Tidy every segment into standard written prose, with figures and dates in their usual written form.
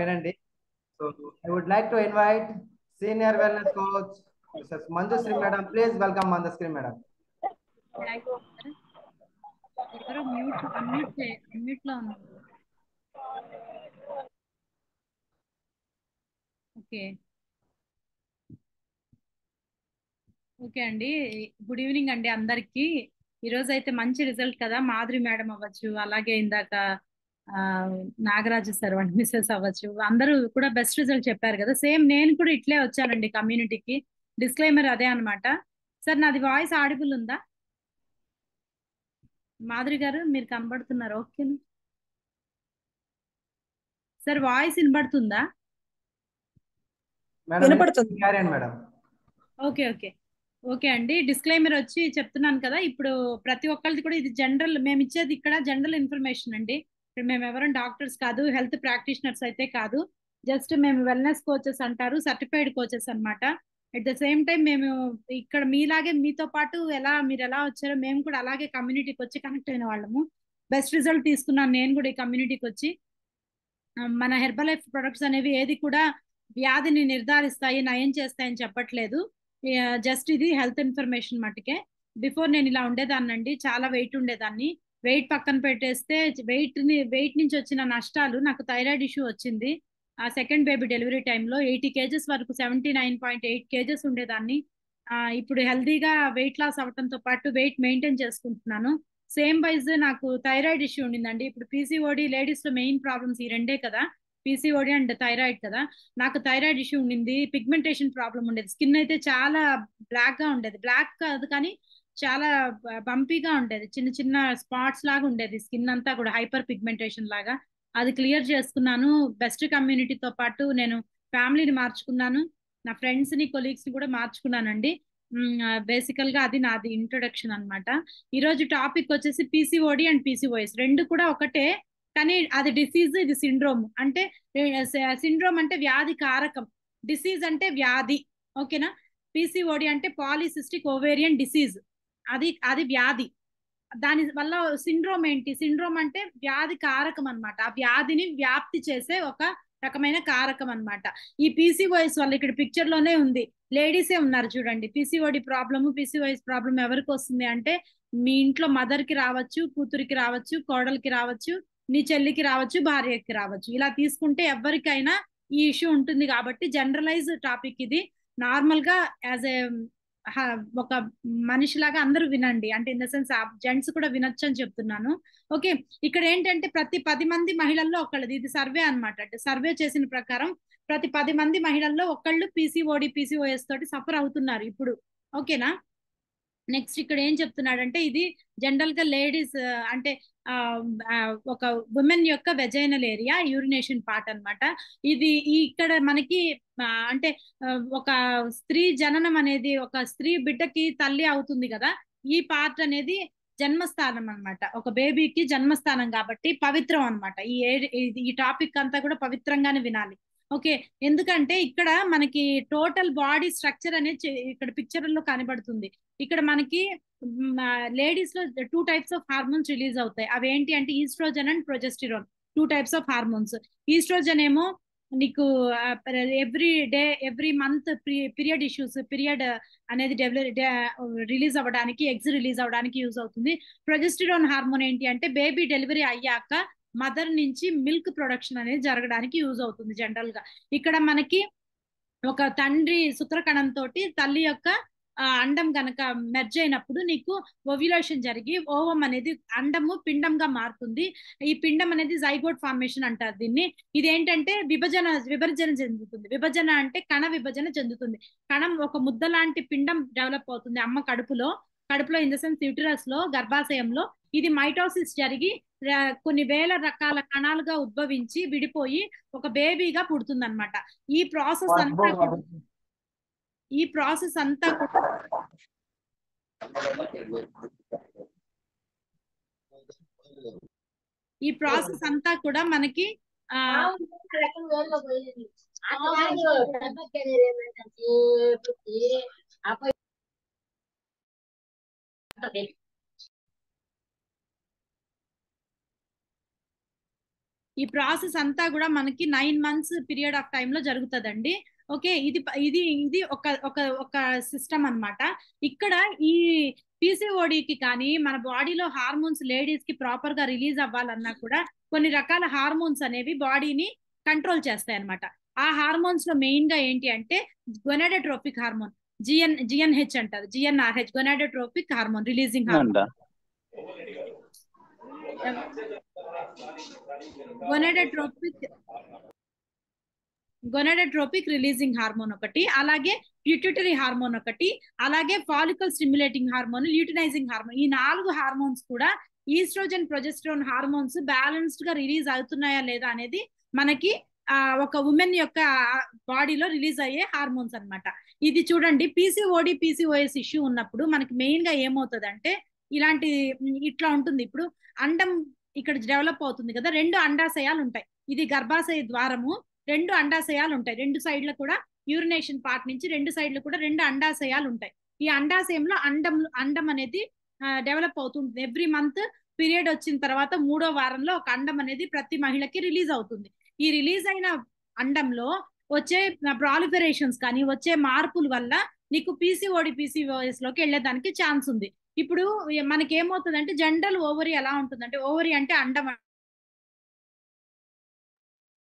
వినండి. So I would like to invite senior wellness coach Mrs. Manjushree madam. Please welcome Manjushree madam. Thank you sir. ఎవరో mute unmute unmute లో ఉన్నారు. Okay okay అండి. Good evening అండి అందరికి. ఈరోజు అయితే మంచి రిజల్ట్ కదా, మాధురి మేడం అవ్వచ్చు, అలాగే ఇందాక ఆ, నాగరాజు సార్ వంటి మిస్సెస్ అవ్వచ్చు, అందరూ కూడా బెస్ట్ రిజల్ట్ చెప్పారు కదా. సేమ్ నేను కూడా ఇట్లే వచ్చానండి కమ్యూనిటీకి. డిస్క్లైమర్ అదే అన్నమాట. సార్ నాది వాయిస్ ఆడిబుల్ ఉందా? మాధురి గారు మీరు కనబడుతున్నారు? ఓకే సార్, వాయిస్ వినబడుతుందా? మేడం వినపడుతుంది. మేడం. ఓకే ఓకే ఓకే అండి. డిస్క్లైమర్ వచ్చి చెప్తున్నాను కదా, ఇప్పుడు ప్రతి ఒక్కరిది కూడా ఇది జనరల్, మేము ఇచ్చేది ఇక్కడ జనరల్ ఇన్ఫర్మేషన్ అండి. ఇప్పుడు మేము ఎవరైనా డాక్టర్స్ కాదు, హెల్త్ ప్రాక్టీషనర్స్ అయితే కాదు. జస్ట్ మేము వెల్నెస్ కోచెస్ అంటారు, సర్టిఫైడ్ కోచెస్ అన్నమాట. అట్ ద సేమ్ టైం మేము ఇక్కడ మీలాగే మీతో పాటు మీరు ఎలా వచ్చారో మేము కూడా అలాగే కమ్యూనిటీకి వచ్చి కనెక్ట్ అయిన వాళ్ళము. బెస్ట్ రిజల్ట్ తీసుకున్నాను నేను కూడా ఈ కమ్యూనిటీకి వచ్చి. మన హెర్బల్ లైఫ్ ప్రొడక్ట్స్ అనేవి ఏది కూడా వ్యాధిని నిర్ధారిస్తాయి, నయం చేస్తాయని చెప్పట్లేదు. జస్ట్ ఇది హెల్త్ ఇన్ఫర్మేషన్ మట్టుకే. బిఫోర్ నేను ఇలా ఉండేదాన్నండి, చాలా వెయిట్ ఉండేదాన్ని. వెయిట్ పక్కన పెట్టేస్తే వెయిట్ నుంచి వచ్చిన నష్టాలు, నాకు థైరాయిడ్ ఇష్యూ వచ్చింది. ఆ సెకండ్ బేబీ డెలివరీ టైంలో 80 కేజెస్ వరకు, 79.8 కేజెస్ ఉండేదాన్ని. ఇప్పుడు హెల్దీగా వెయిట్ లాస్ అవడంతో పాటు వెయిట్ మెయింటైన్ చేసుకుంటున్నాను. సేమ్ వైజ్ నాకు థైరాయిడ్ ఇష్యూ ఉండిందండి. ఇప్పుడు పీసీఓడి లేడీస్ లో మెయిన్ ప్రాబ్లమ్స్ ఈ రెండే కదా, పీసీఓడి అండ్ థైరాయిడ్ కదా. నాకు థైరాయిడ్ ఇష్యూ ఉండింది, పిగ్మెంటేషన్ ప్రాబ్లం ఉండేది, స్కిన్ అయితే చాలా బ్లాక్ గా ఉండేది. బ్లాక్ కాదు కానీ చాలా బంపీగా ఉండేది, చిన్న చిన్న స్పాట్స్ లాగా ఉండేది స్కిన్ అంతా కూడా, హైపర్ పిగ్మెంటేషన్ లాగా. అది క్లియర్ చేసుకున్నాను. బెస్ట్ కమ్యూనిటీతో పాటు నేను ఫ్యామిలీని మార్చుకున్నాను, నా ఫ్రెండ్స్ ని కొలీగ్స్ ని కూడా మార్చుకున్నానండి. బేసికల్ గా అది నాది ఇంట్రొడక్షన్ అన్నమాట. ఈ రోజు టాపిక్ వచ్చేసి పీసీఓడి అండ్ పీసీఓఎస్ రెండు కూడా ఒకటే, కానీ అది డిసీజ్, ఇది సిండ్రోమ్. అంటే సిండ్రోమ్ అంటే వ్యాధి కారకం, డిసీజ్ అంటే వ్యాధి. ఓకేనా? పీసీఓడి అంటే పాలిసిస్టిక్ ఓవేరియన్ డిసీజ్, అది అది వ్యాధి. దాని వల్ల సిండ్రోమ్ ఏంటి? సిండ్రోమ్ అంటే వ్యాధి కారకం అన్నమాట, ఆ వ్యాధిని వ్యాప్తి చేసే ఒక రకమైన కారకం అన్నమాట. ఈ పీసీఓఎస్ వల్ల ఇక్కడ పిక్చర్ లోనే ఉంది, లేడీసే ఉన్నారు చూడండి. పీసీఓడి ప్రాబ్లమ్, పీసీఓఎస్ ప్రాబ్లం ఎవరికి వస్తుంది అంటే, మీ ఇంట్లో మదర్ కి రావచ్చు, కూతురికి రావచ్చు, కోడలికి రావచ్చు, నీ చెల్లికి రావచ్చు, భార్యకి రావచ్చు. ఇలా తీసుకుంటే ఎవరికైనా ఈ ఇష్యూ ఉంటుంది. కాబట్టి జనరలైజ్ టాపిక్ ఇది. నార్మల్ గా యాజ్ ఏ ఒక మనిషిలాగా అందరూ వినండి, అంటే ఇన్ ద సెన్స్ జెంట్స్ కూడా వినొచ్చు అని చెప్తున్నాను. ఓకే, ఇక్కడ ఏంటంటే ప్రతి 10 మంది మహిళల్లో ఒకళ్ళది, ఇది సర్వే అన్నమాట. అంటే సర్వే చేసిన ప్రకారం ప్రతి 10 మంది మహిళల్లో ఒకళ్ళు పీసీఓడి పీసీఓఎస్ తోటి సఫర్ అవుతున్నారు ఇప్పుడు. ఓకేనా? నెక్స్ట్ ఇక్కడ ఏం చెప్తున్నాడంటే, ఇది జనరల్ గా లేడీస్ అంటే ఆ, ఆ, ఒక ఉమెన్ యొక్క వెజైనల్ ఏరియా, యూరినేషన్ పార్ట్ అన్నమాట. ఇది ఇక్కడ మనకి అంటే ఒక స్త్రీ జననం అనేది, ఒక స్త్రీ బిడ్డకి తల్లి అవుతుంది కదా, ఈ పార్ట్ అనేది జన్మస్థానం అన్నమాట, ఒక బేబీకి జన్మస్థానం కాబట్టి పవిత్రం అన్నమాట. ఈ టాపిక్ అంతా కూడా పవిత్రంగానే వినాలి. ఓకే, ఎందుకంటే ఇక్కడ మనకి టోటల్ బాడీ స్ట్రక్చర్ అనేది ఇక్కడ పిక్చర్ లో కనబడుతుంది. ఇక్కడ మనకి లేడీస్ లో 2 టైప్స్ ఆఫ్ హార్మోన్స్ రిలీజ్ అవుతాయి. అవి ఏంటి అంటే estrogen and progesterone, 2 types of hormones. Estrogen ఏమో నీకు every day, every month period issues, period అనేది రిలీజ్ అవ్వడానికి, ఎగ్స్ రిలీజ్ అవ్వడానికి యూజ్ అవుతుంది. ప్రొజెస్టిరోన్ హార్మోన్ ఏంటి అంటే బేబీ డెలివరీ అయ్యాక మదర్ నుంచి మిల్క్ ప్రొడక్షన్ అనేది జరగడానికి యూజ్ అవుతుంది జనరల్ గా. ఇక్కడ మనకి ఒక తండ్రి శుక్రకణం తోటి తల్లి యొక్క అండం గనక మెర్జ్ అయినప్పుడు నీకు ఓవ్యులేషన్ జరిగి ఓవం అనేది అండము పిండంగా మారుతుంది. ఈ పిండం అనేది జైగోట్ ఫార్మేషన్ అంటారు దీన్ని. ఇదేంటంటే విభజన చెందుతుంది. విభజన అంటే కణ విభజన చెందుతుంది. కణం ఒక ముద్ద లాంటి పిండం డెవలప్ అవుతుంది అమ్మ కడుపులో. ఇన్ ద సెన్స్ యూటరస్ లో, గర్భాశయంలో. ఇది మైటోసిస్ జరిగి కొన్ని వేల రకాల కణాలుగా ఉద్భవించి విడిపోయి ఒక బేబీగా పుడుతుంది అనమాట. ఈ ప్రాసెస్ అంతా ఈ ప్రాసెస్ అంతా కూడా ఈ ప్రాసెస్ అంతా కూడా మనకి ఈ ప్రాసెస్ అంతా కూడా మనకి 9 months పీరియడ్ ఆఫ్ టైమ్ లో జరుగుతుందండి. ఓకే, ఇది ఇది ఇది ఒక ఒక ఒక సిస్టమ్ అన్నమాట. ఇక్కడ ఈ పీసీఓడికి కానీ మన బాడీలో హార్మోన్స్ లేడీస్ కి ప్రాపర్ గా రిలీజ్ అవ్వాలన్నా కూడా కొన్ని రకాల హార్మోన్స్ అనేవి బాడీని కంట్రోల్ చేస్తాయి అన్నమాట. ఆ హార్మోన్స్ లో మెయిన్ గా ఏంటి అంటే గొనాడోట్రోపిక్ హార్మోన్, జిఎన్హెచ్ అంటారు, GNRH, gonadotropic hormone releasing hormone. Gonadotropic releasing hormone ఒకటి, అలాగే ప్యూటిటరీ హార్మోన్ ఒకటి, అలాగే follicle stimulating hormone, luteinising hormone. ఈ 4 హార్మోన్స్ కూడా ఈస్ట్రోజన్ ప్రొజెస్ట్రాన్ హార్మోన్స్ బ్యాలెన్స్డ్ గా రిలీజ్ అవుతున్నాయా లేదా అనేది మనకి ఒక ఉమెన్ యొక్క బాడీలో రిలీజ్ అయ్యే హార్మోన్స్ అన్నమాట. ఇది చూడండి, పీసీఓఎస్ ఇష్యూ ఉన్నప్పుడు మనకి మెయిన్ గా ఏమవుతుంది అంటే ఇలాంటి ఇట్లా ఉంటుంది. ఇప్పుడు అండం ఇక్కడ డెవలప్ అవుతుంది కదా, 2 అండాశయాలు ఉంటాయి. ఇది గర్భాశయ ద్వారము, 2 అండాశయాలు ఉంటాయి. 2 సైడ్లు కూడా యూరినేషన్ పార్ట్ నుంచి 2 సైడ్లు కూడా 2 అండాశయాలు ఉంటాయి. ఈ అండాశయంలో అండం అనేది డెవలప్ అవుతుంది. ఎవ్రీ మంత్ పీరియడ్ వచ్చిన తర్వాత 3వ వారంలో ఒక అండం అనేది ప్రతి మహిళకి రిలీజ్ అవుతుంది. ఈ రిలీజ్ అయిన అండంలో వచ్చే ప్రాలిఫరేషన్స్ కానీ వచ్చే మార్పుల వల్ల నీకు పీసీఓఎస్ లోకి వెళ్ళేదానికి ఛాన్స్ ఉంది. ఇప్పుడు మనకి ఏమవుతుందంటే జనరల్ ఓవరీ ఎలా ఉంటుందంటే, ఓవరీ అంటే అండం.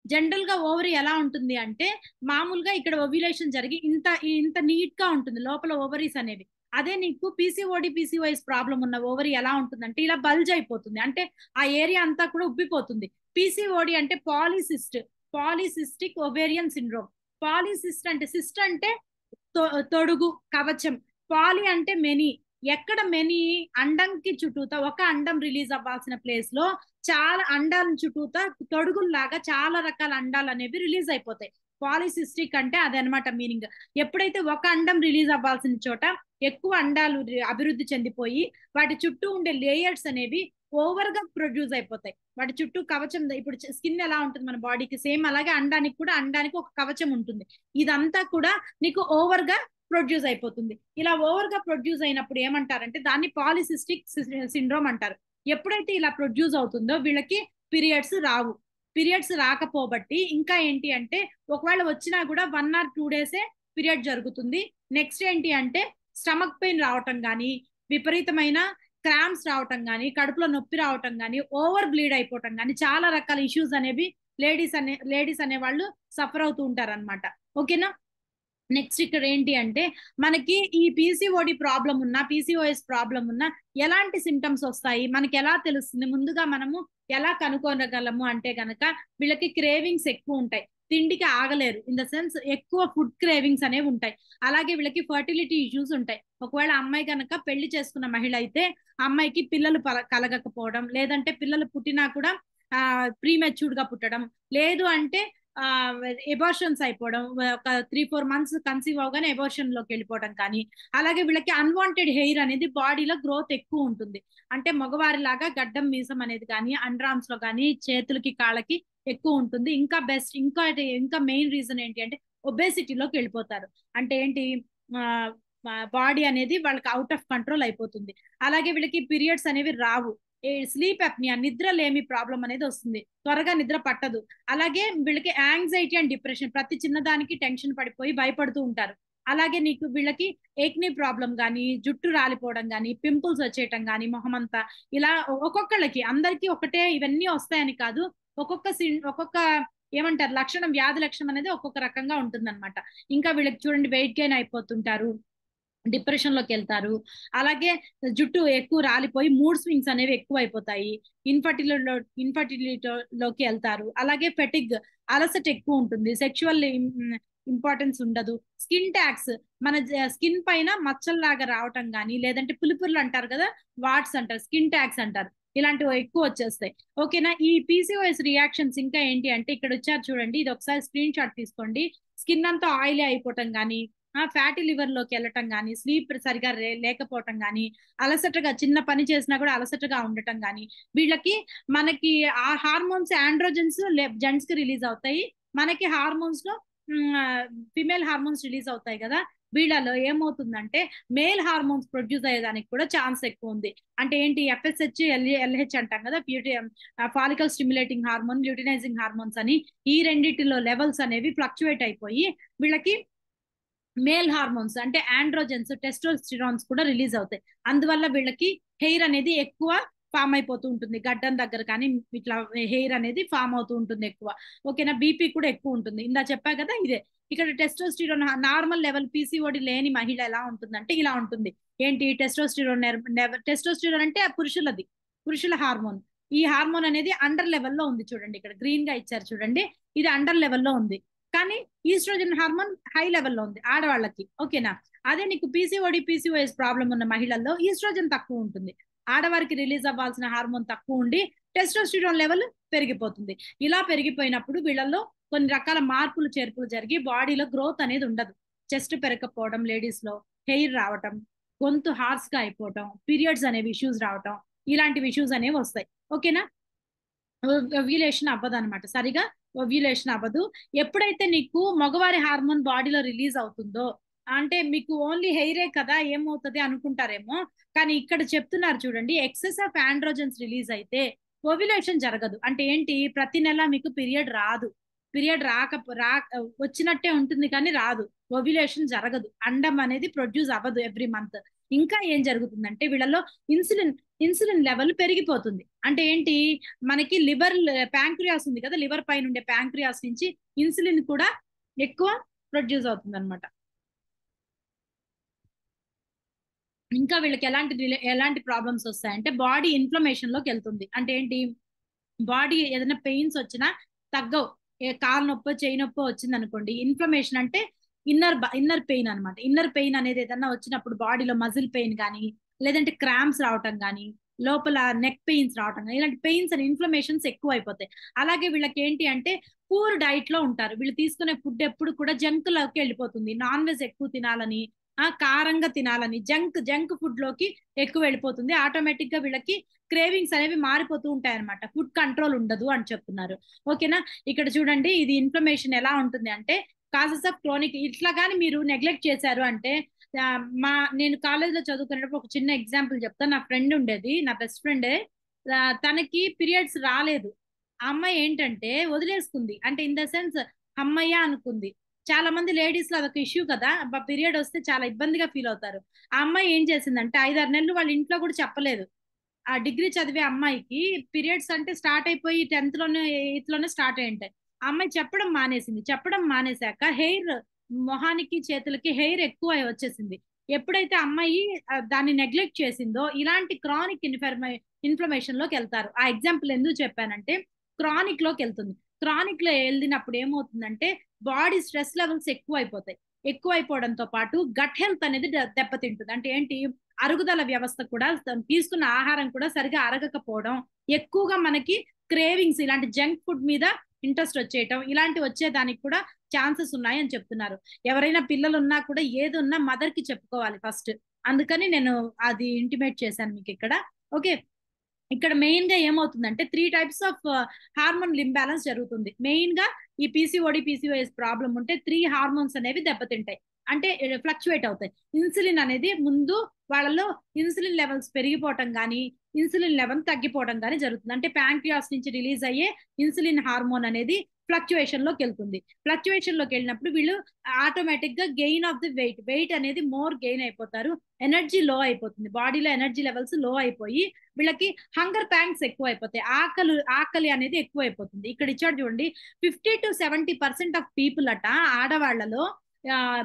జనరల్ గా ఓవరీ ఎలా ఉంటుంది అంటే మామూలుగా ఇక్కడ ఓవ్యులేషన్ జరిగి ఇంత ఇంత నీట్ గా ఉంటుంది లోపల ఓవరీస్ అనేవి. అదే నీకు పీసీఓఎస్ ప్రాబ్లం ఉన్న ఓవరీ ఎలా ఉంటుందంటే ఇలా బల్జ్ అయిపోతుంది, అంటే ఆ ఏరియా అంతా కూడా ఉబ్బిపోతుంది. పీసీఓడి అంటే పాలిసిస్టిక్ ఓవేరియన్ సిండ్రోమ్. పాలిసిస్ట్ అంటే సిస్ట్ అంటే తొడుగు, కవచం. పాలి అంటే మెనీ. ఎక్కడ మెనీ అండంకి చుట్టూతా ఒక అండం రిలీజ్ అవ్వాల్సిన ప్లేస్ లో చాలా అండాల చుట్టూతా తొడుగుల్లాగా చాలా రకాల అండాలు అనేవి రిలీజ్ అయిపోతాయి. పాలిసిస్టిక్ అంటే అదనమాట మీనింగ్. ఎప్పుడైతే ఒక అండం రిలీజ్ అవ్వాల్సిన చోట ఎక్కువ అండాలు అభివృద్ధి చెందిపోయి వాటి చుట్టూ ఉండే లేయర్స్ అనేవి ఓవర్ గా ప్రొడ్యూస్ అయిపోతాయి. వాటి చుట్టూ కవచం, ఇప్పుడు స్కిన్ ఎలా ఉంటుంది మన బాడీకి, సేమ్ అలాగే అండానికి ఒక కవచం ఉంటుంది. ఇదంతా కూడా నీకు ఓవర్ గా ప్రొడ్యూస్ అయిపోతుంది. ఇలా ఓవర్ గా ప్రొడ్యూస్ అయినప్పుడు ఏమంటారంటే దాన్ని పాలిసిస్టిక్ సిండ్రోమ్ అంటారు. ఎప్పుడైతే ఇలా ప్రొడ్యూస్ అవుతుందో వీళ్ళకి పీరియడ్స్ రావు. పీరియడ్స్ రాకపోబట్టి ఇంకా ఏంటి అంటే ఒకవేళ వచ్చినా కూడా 1 or 2 days పీరియడ్ జరుగుతుంది. నెక్స్ట్ ఏంటి అంటే స్టమక్ పెయిన్ రావటం కానీ, విపరీతమైన క్రామ్స్ రావటం కానీ, కడుపులో నొప్పి రావటం కానీ, ఓవర్ బ్లీడ్ అయిపోవటం కానీ, చాలా రకాల ఇష్యూస్ అనేవి లేడీస్ అనే వాళ్ళు సఫర్ అవుతూ ఉంటారు అనమాట. ఓకేనా. నెక్స్ట్ ఇక్కడ ఏంటి అంటే మనకి ఈ పీసీఓడి ప్రాబ్లం ఉన్నా పీసీఓఎస్ ప్రాబ్లం ఉన్నా ఎలాంటి సిమ్టమ్స్ వస్తాయి, మనకి ఎలా తెలుస్తుంది, ముందుగా మనము ఎలా కనుక్కోగలము అంటే గనక వీళ్ళకి క్రేవింగ్స్ ఎక్కువ ఉంటాయి, తిండికి ఆగలేరు, ఇన్ ద సెన్స్ ఎక్కువ ఫుడ్ క్రేవింగ్స్ అనేవి ఉంటాయి. అలాగే వీళ్ళకి ఫర్టిలిటీ ఇష్యూస్ ఉంటాయి. ఒకవేళ అమ్మాయి కనుక పెళ్లి చేసుకున్న మహిళ అయితే అమ్మాయికి పిల్లలు కలగకపోవడం, లేదంటే పిల్లలు పుట్టినా కూడా ప్రీమెచ్యూర్డ్ గా పుట్టడం, లేదు అంటే ఎబోర్షన్స్ అయిపోవడం, ఒక 3-4 months కన్సీవ్ అవగానే ఎబోర్షన్ లోకి వెళ్ళిపోవడం కానీ, అలాగే వీళ్ళకి అన్వాంటెడ్ హెయిర్ అనేది బాడీలో గ్రోత్ ఎక్కువ ఉంటుంది. అంటే మగవారి లాగా గడ్డం మీసం అనేది కానీ అండర్ ఆర్మ్స్ లో కానీ చేతులకి కాళ్ళకి ఎక్కువ ఉంటుంది. ఇంకా మెయిన్ రీజన్ ఏంటి అంటే ఒబేసిటీలోకి వెళ్ళిపోతారు. అంటే ఏంటి, బాడీ అనేది వాళ్ళకి అవుట్ ఆఫ్ కంట్రోల్ అయిపోతుంది. అలాగే వీళ్ళకి పీరియడ్స్ అనేవి రావు. స్లీప్ అప్నియా, నిద్రలేమి ప్రాబ్లం అనేది వస్తుంది, త్వరగా నిద్ర పట్టదు. అలాగే వీళ్ళకి యాంగ్జైటీ అండ్ డిప్రెషన్, ప్రతి చిన్నదానికి టెన్షన్ పడిపోయి భయపడుతూ ఉంటారు. అలాగే వీళ్ళకి ఏక్నీ ప్రాబ్లం కానీ, జుట్టు రాలిపోవడం కానీ, పింపుల్స్ వచ్చేయటం కానీ, మొహం అంతా ఇలా ఒక్కొక్కళ్ళకి, అందరికీ ఒకటే ఇవన్నీ వస్తాయని కాదు, ఒక్కొక్క ఏమంటారు లక్షణం, వ్యాధి లక్షణం అనేది ఒక్కొక్క రకంగా ఉంటుంది అనమాట. ఇంకా వీళ్ళకి చూడండి వెయిట్ గెయిన్ అయిపోతుంటారు, డిప్రెషన్ లోకి వెళ్తారు. అలాగే జుట్టు ఎక్కువ రాలిపోయి మూడ్ స్వింగ్స్ అనేవి ఎక్కువ అయిపోతాయి. ఇన్ఫర్టిలిటీలోకి వెళ్తారు. అలాగే ఫెటిగ్, అలసట ఎక్కువ ఉంటుంది. సెక్షువల్ ఇంపార్టెన్స్ ఉండదు. స్కిన్ ట్యాక్స్, మన స్కిన్ పైన మచ్చల్లాగా రావటం కానీ, లేదంటే పులిపుర్లు అంటారు కదా, వాట్స్ అంటారు, స్కిన్ ట్యాక్స్ అంటారు, ఇలాంటివి ఎక్కువ వచ్చేస్తాయి. ఓకేనా. ఈ పీసీఓఎస్ రియాక్షన్స్ ఇంకా ఏంటి అంటే ఇక్కడ వచ్చారు చూడండి, ఇది ఒకసారి స్క్రీన్ షాట్ తీసుకోండి. స్కిన్ అంతా ఆయిలీ అయిపోవటం కానీ, ఫ్యాటీ లివర్ లోకి వెళ్ళటం కానీ, స్లీప్ సరిగా లేకపోవటం కానీ, అలసటగా చిన్న పని చేసినా కూడా అలసటగా ఉండటం కానీ, వీళ్ళకి మనకి ఆ హార్మోన్స్ ఆండ్రోజన్స్ జెంట్స్ కి రిలీజ్ అవుతాయి, మనకి హార్మోన్స్ లో ఫిమేల్ హార్మోన్స్ రిలీజ్ అవుతాయి కదా, వీళ్ళలో ఏమవుతుందంటే మేల్ హార్మోన్స్ ప్రొడ్యూస్ అయ్యేదానికి కూడా ఛాన్స్ ఎక్కువ ఉంది. అంటే ఏంటి, FSH LH అంటాం కదా, follicle stimulating hormone, luteinising hormones అని. ఈ రెండిటిలో లెవెల్స్ అనేవి ఫ్లక్చువేట్ అయిపోయి వీళ్ళకి మేల్ హార్మోన్స్ అంటే ఆండ్రోజెన్స్, టెస్టోస్టిరాన్స్ కూడా రిలీజ్ అవుతాయి. అందువల్ల వీళ్ళకి హెయిర్ అనేది ఎక్కువ ఫామ్ అయిపోతూ ఉంటుంది, గడ్డం దగ్గర కానీ ఇట్లా హెయిర్ అనేది ఫామ్ అవుతూ ఉంటుంది ఎక్కువ. ఓకేనా, బీపీ కూడా ఎక్కువ ఉంటుంది. ఇందా చెప్పా కదా ఇదే. ఇక్కడ టెస్టోస్టిరాన్ నార్మల్ లెవెల్ PCOD లేని మహిళ ఎలా ఉంటుందంటే ఇలా ఉంటుంది. ఏంటి, టెస్టోస్టిరాన్ అంటే పురుషులది, పురుషుల హార్మోన్. ఈ హార్మోన్ అనేది అండర్ లెవెల్లో ఉంది. చూడండి ఇక్కడ గ్రీన్ గా ఇచ్చారు చూడండి, ఇది అండర్ లెవెల్లో ఉంది. కానీ ఈస్ట్రోజన్ హార్మోన్ హై లెవెల్లో ఉంది ఆడవాళ్ళకి. ఓకేనా, అదే నీకు PCOD PCOS ప్రాబ్లం ఉన్న మహిళల్లో ఈస్ట్రోజన్ తక్కువ ఉంటుంది. ఆడవారికి రిలీజ్ అవ్వాల్సిన హార్మోన్ తక్కువ ఉండి టెస్టోస్టిరాన్ లెవెల్ పెరిగిపోతుంది. ఇలా పెరిగిపోయినప్పుడు వీళ్ళల్లో కొన్ని రకాల మార్పులు చేర్పులు జరిగి బాడీలో గ్రోత్ అనేది ఉండదు. చెస్ట్ పెరగకపోవడం, లేడీస్ లో హెయిర్ రావటం, గొంతు హార్స్ గా అయిపోవటం, పీరియడ్స్ అనేవి ఇష్యూస్ రావటం, ఇలాంటివి ఇష్యూస్ అనేవి వస్తాయి. ఓకేనా, ఓవ్యులేషన్ అవ్వదు అనమాట, సరిగా ఓవ్యులేషన్ అవ్వదు. ఎప్పుడైతే నీకు మగవారి హార్మోన్ బాడీలో రిలీజ్ అవుతుందో, అంటే మీకు ఓన్లీ హెయిరే కదా ఏమవుతుంది అనుకుంటారేమో, కానీ ఇక్కడ చెప్తున్నారు చూడండి, ఎక్సెస్ ఆఫ్ ఆండ్రోజన్స్ రిలీజ్ అయితే ఓవ్యులేషన్ జరగదు. అంటే ఏంటి, ప్రతి నెల మీకు పీరియడ్ రాదు, పీరియడ్ వచ్చినట్టే ఉంటుంది కానీ రాదు, ఓవ్యులేషన్ జరగదు, అండం అనేది ప్రొడ్యూస్ అవ్వదు ఎవ్రీ మంత్. ఇంకా ఏం జరుగుతుందంటే వీళ్ళలో ఇన్సులిన్ లెవెల్ పెరిగిపోతుంది. అంటే ఏంటి, మనకి లివర్ ప్యాంక్రియాస్ ఉంది కదా, లివర్ పైన ఉండే ప్యాంక్రియాస్ నుంచి ఇన్సులిన్ కూడా ఎక్కువ ప్రొడ్యూస్ అవుతుంది అనమాట. ఇంకా వీళ్ళకి ఎలాంటి ప్రాబ్లమ్స్ వస్తాయంటే బాడీ ఇన్ఫ్లమేషన్ లోకి వెళ్తుంది. అంటే ఏంటి, బాడీ ఏదైనా పెయిన్స్ వచ్చినా తగ్గవు. కాలు నొప్పో చేయి నొప్పో వచ్చింది అనుకోండి, ఇన్ఫ్లమేషన్ అంటే ఇన్నర్ పెయిన్ అనమాట. ఇన్నర్ పెయిన్ అనేది ఏదైనా వచ్చినప్పుడు బాడీలో మజిల్ పెయిన్ కానీ, లేదంటే క్రాంప్స్ రావటం కానీ, లోపల నెక్ పెయిన్స్ రావటం కానీ, ఇలాంటి పెయిన్స్ అండ్ ఇన్ఫ్లమేషన్స్ ఎక్కువ అయిపోతాయి. అలాగే వీళ్ళకి ఏంటి అంటే పూర్ డైట్ లో ఉంటారు. వీళ్ళు తీసుకునే ఫుడ్ ఎప్పుడు కూడా జంక్ లోకి వెళ్ళిపోతుంది. నాన్ వెజ్ ఎక్కువ తినాలని, కారంగా తినాలని, జంక్ ఫుడ్ లోకి ఎక్కువ వెళ్ళిపోతుంది. ఆటోమేటిక్ గా వీళ్ళకి క్రేవింగ్స్ అనేవి మారిపోతూ ఉంటాయి అనమాట, ఫుడ్ కంట్రోల్ ఉండదు అని చెప్తున్నారు. ఓకేనా, ఇక్కడ చూడండి ఇది ఇన్ఫ్లమేషన్ ఎలా ఉంటుంది అంటే కాజెస్ ఆఫ్ క్రోనిక్. ఇట్లా కానీ మీరు నెగ్లెక్ట్ చేశారు అంటే, నేను కాలేజ్ లో చదువుకునేటప్పుడు ఒక చిన్న ఎగ్జాంపుల్ చెప్తాను. నా ఫ్రెండ్ ఉండేది, నా బెస్ట్ ఫ్రెండే, తనకి పీరియడ్స్ రాలేదు. ఆ అమ్మాయి ఏంటంటే వదిలేసుకుంది, అంటే ఇన్ ద సెన్స్ అమ్మయ్య అనుకుంది. చాలా మంది లేడీస్ లో అదొక ఇష్యూ కదా, పీరియడ్ వస్తే చాలా ఇబ్బందిగా ఫీల్ అవుతారు. ఆ అమ్మాయి ఏం చేసిందంటే 5-6 నెలలు వాళ్ళ ఇంట్లో కూడా చెప్పలేదు. ఆ డిగ్రీ చదివే అమ్మాయికి పీరియడ్స్ అంటే స్టార్ట్ అయిపోయి 10th లోనే 8th లోనే స్టార్ట్ అయి ఉంటాయి. ఆ అమ్మాయి చెప్పడం మానేసింది. చెప్పడం మానేశాక హెయిర్, మొహానికి చేతులకి హెయిర్ ఎక్కువ వచ్చేసింది. ఎప్పుడైతే అమ్మాయి దాన్ని నెగ్లెక్ట్ చేసిందో ఇలాంటి క్రానిక్ ఇన్ఫ్లమేషన్ లోకి వెళ్తారు. ఆ ఎగ్జాంపుల్ ఎందుకు చెప్పానంటే క్రానిక్ లోకి వెళ్తుంది. క్రానిక్ లో వెళ్ళినప్పుడు ఏమవుతుందంటే బాడీ స్ట్రెస్ లెవెల్స్ ఎక్కువ అయిపోతాయి. ఎక్కువ అయిపోవడంతో పాటు గట్ హెల్త్ అనేది దెబ్బతింటుంది. అంటే ఏంటి, అరుగుదల వ్యవస్థ కూడా, తీసుకున్న ఆహారం కూడా సరిగా అరగకపోవడం, ఎక్కువగా మనకి క్రేవింగ్స్, ఇలాంటి జంక్ ఫుడ్ మీద ఇంట్రెస్ట్ వచ్చేయటం, ఇలాంటి వచ్చేదానికి కూడా ఛాన్సెస్ ఉన్నాయి అని చెప్తున్నారు. ఎవరైనా పిల్లలు ఉన్నా కూడా ఏది ఉన్నా మదర్ కి చెప్పుకోవాలి ఫస్ట్. అందుకని నేను అది ఇంటిమేట్ చేశాను మీకు ఇక్కడ. ఓకే, ఇక్కడ మెయిన్ గా ఏమవుతుందంటే 3 టైప్స్ ఆఫ్ హార్మోన్ ఇంబ్యాలెన్స్ జరుగుతుంది. మెయిన్ గా ఈ PCOD PCOS ప్రాబ్లం ఉంటే 3 హార్మోన్స్ అనేవి దెబ్బతింటాయి, అంటే ఫ్లక్చువేట్ అవుతాయి. ఇన్సులిన్ అనేది ముందు వాళ్ళలో ఇన్సులిన్ లెవెల్స్ పెరిగిపోవటం కానీ, ఇన్సులిన్ లెవెల్ తగ్గిపోవడం కానీ జరుగుతుంది. అంటే ప్యాంక్రియాస్ నుంచి రిలీజ్ అయ్యే ఇన్సులిన్ హార్మోన్ అనేది ఫ్లక్చువేషన్ లోకి వెళ్తుంది. ఫ్లక్చువేషన్ లోకి వెళ్ళినప్పుడు వీళ్ళు ఆటోమేటిక్ గా గెయిన్ ఆఫ్ ది వెయిట్ అనేది మోర్ గెయిన్ అయిపోతారు. ఎనర్జీ లో అయిపోతుంది, బాడీలో ఎనర్జీ లెవెల్స్ లో అయిపోయి వీళ్ళకి హంగర్ ప్యాంక్స్ ఎక్కువ అయిపోతాయి, ఆకలి అనేది ఎక్కువ అయిపోతుంది. ఇక్కడ ఇచ్చాడు చూడండి, 50-70% ఆఫ్ పీపుల్ అట ఆడవాళ్లలో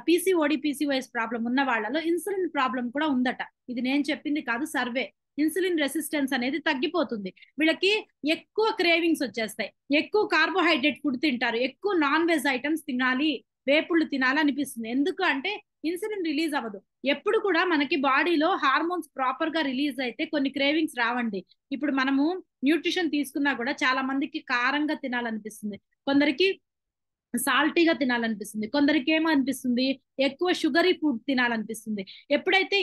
PCOD PCOS ప్రాబ్లం ఉన్న వాళ్ళలో ఇన్సులిన్ ప్రాబ్లం కూడా ఉందట. ఇది నేను చెప్పింది కాదు, సర్వే. ఇన్సులిన్ రెసిస్టెన్స్ అనేది తగ్గిపోతుంది. వీళ్ళకి ఎక్కువ క్రేవింగ్స్ వచ్చేస్తాయి, ఎక్కువ కార్బోహైడ్రేట్ ఫుడ్ తింటారు, ఎక్కువ నాన్ వెజ్ ఐటమ్స్ తినాలి, వేపుళ్ళు తినాలి అనిపిస్తుంది. ఎందుకు అంటే ఇన్సులిన్ రిలీజ్ అవ్వదు. ఎప్పుడు కూడా మనకి బాడీలో హార్మోన్స్ ప్రాపర్ గా రిలీజ్ అయితే కొన్ని క్రేవింగ్స్ రావండి. ఇప్పుడు మనము న్యూట్రిషన్ తీసుకున్నా కూడా చాలా మందికి కారంగా తినాలనిపిస్తుంది, కొందరికి సాల్టీగా తినాలనిపిస్తుంది, కొందరికి ఏమో అనిపిస్తుంది ఎక్కువ షుగరీ ఫుడ్ తినాలనిపిస్తుంది. ఎప్పుడైతే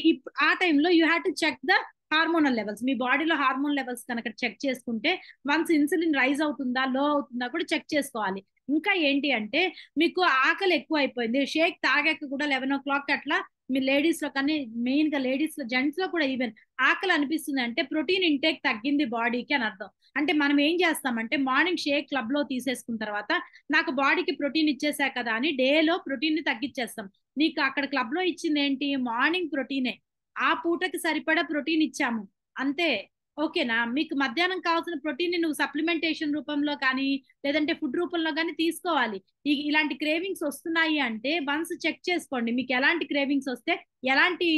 ఆ టైంలో you have to check the hormonal levels. మీ బాడీలో హార్మోన్ లెవెల్స్ కనుక చెక్ చేసుకుంటే వన్స్ ఇన్సులిన్ రైజ్ అవుతుందా లో అవుతుందా కూడా చెక్ చేసుకోవాలి. ఇంకా ఏంటి అంటే మీకు ఆకలి ఎక్కువ అయిపోయింది, షేక్ తాగాక కూడా 11 o'clock అట్లా మీ లేడీస్ లో కానీ మెయిన్ గా లేడీస్ లో జెంట్స్ లో కూడా ఈవెన్ ఆకలి అనిపిస్తుంది అంటే ప్రోటీన్ ఇంటేక్ తగ్గింది బాడీకి అని అర్థం. అంటే మనం ఏం చేస్తామంటే మార్నింగ్ షేక్ క్లబ్ లో తీసేసుకున్న తర్వాత నాకు బాడీకి ప్రోటీన్ ఇచ్చేసా కదా అని డేలో ప్రోటీన్ ని తగ్గించేస్తాం. నీకు అక్కడ క్లబ్ లో ఇచ్చింది ఏంటి, మార్నింగ్ ప్రోటీనే, ఆ పూటకి సరిపడా ప్రోటీన్ ఇచ్చాము అంతే. ఓకేనా, మీకు మధ్యాహ్నం కావాల్సిన ప్రోటీన్ ని నువ్వు సప్లిమెంటేషన్ రూపంలో కానీ లేదంటే ఫుడ్ రూపంలో కానీ తీసుకోవాలి. ఇలాంటి క్రేవింగ్స్ వస్తున్నాయి అంటే వన్స్ చెక్ చేసుకోండి, మీకు ఎలాంటి క్రేవింగ్స్ వస్తే ఎలాంటి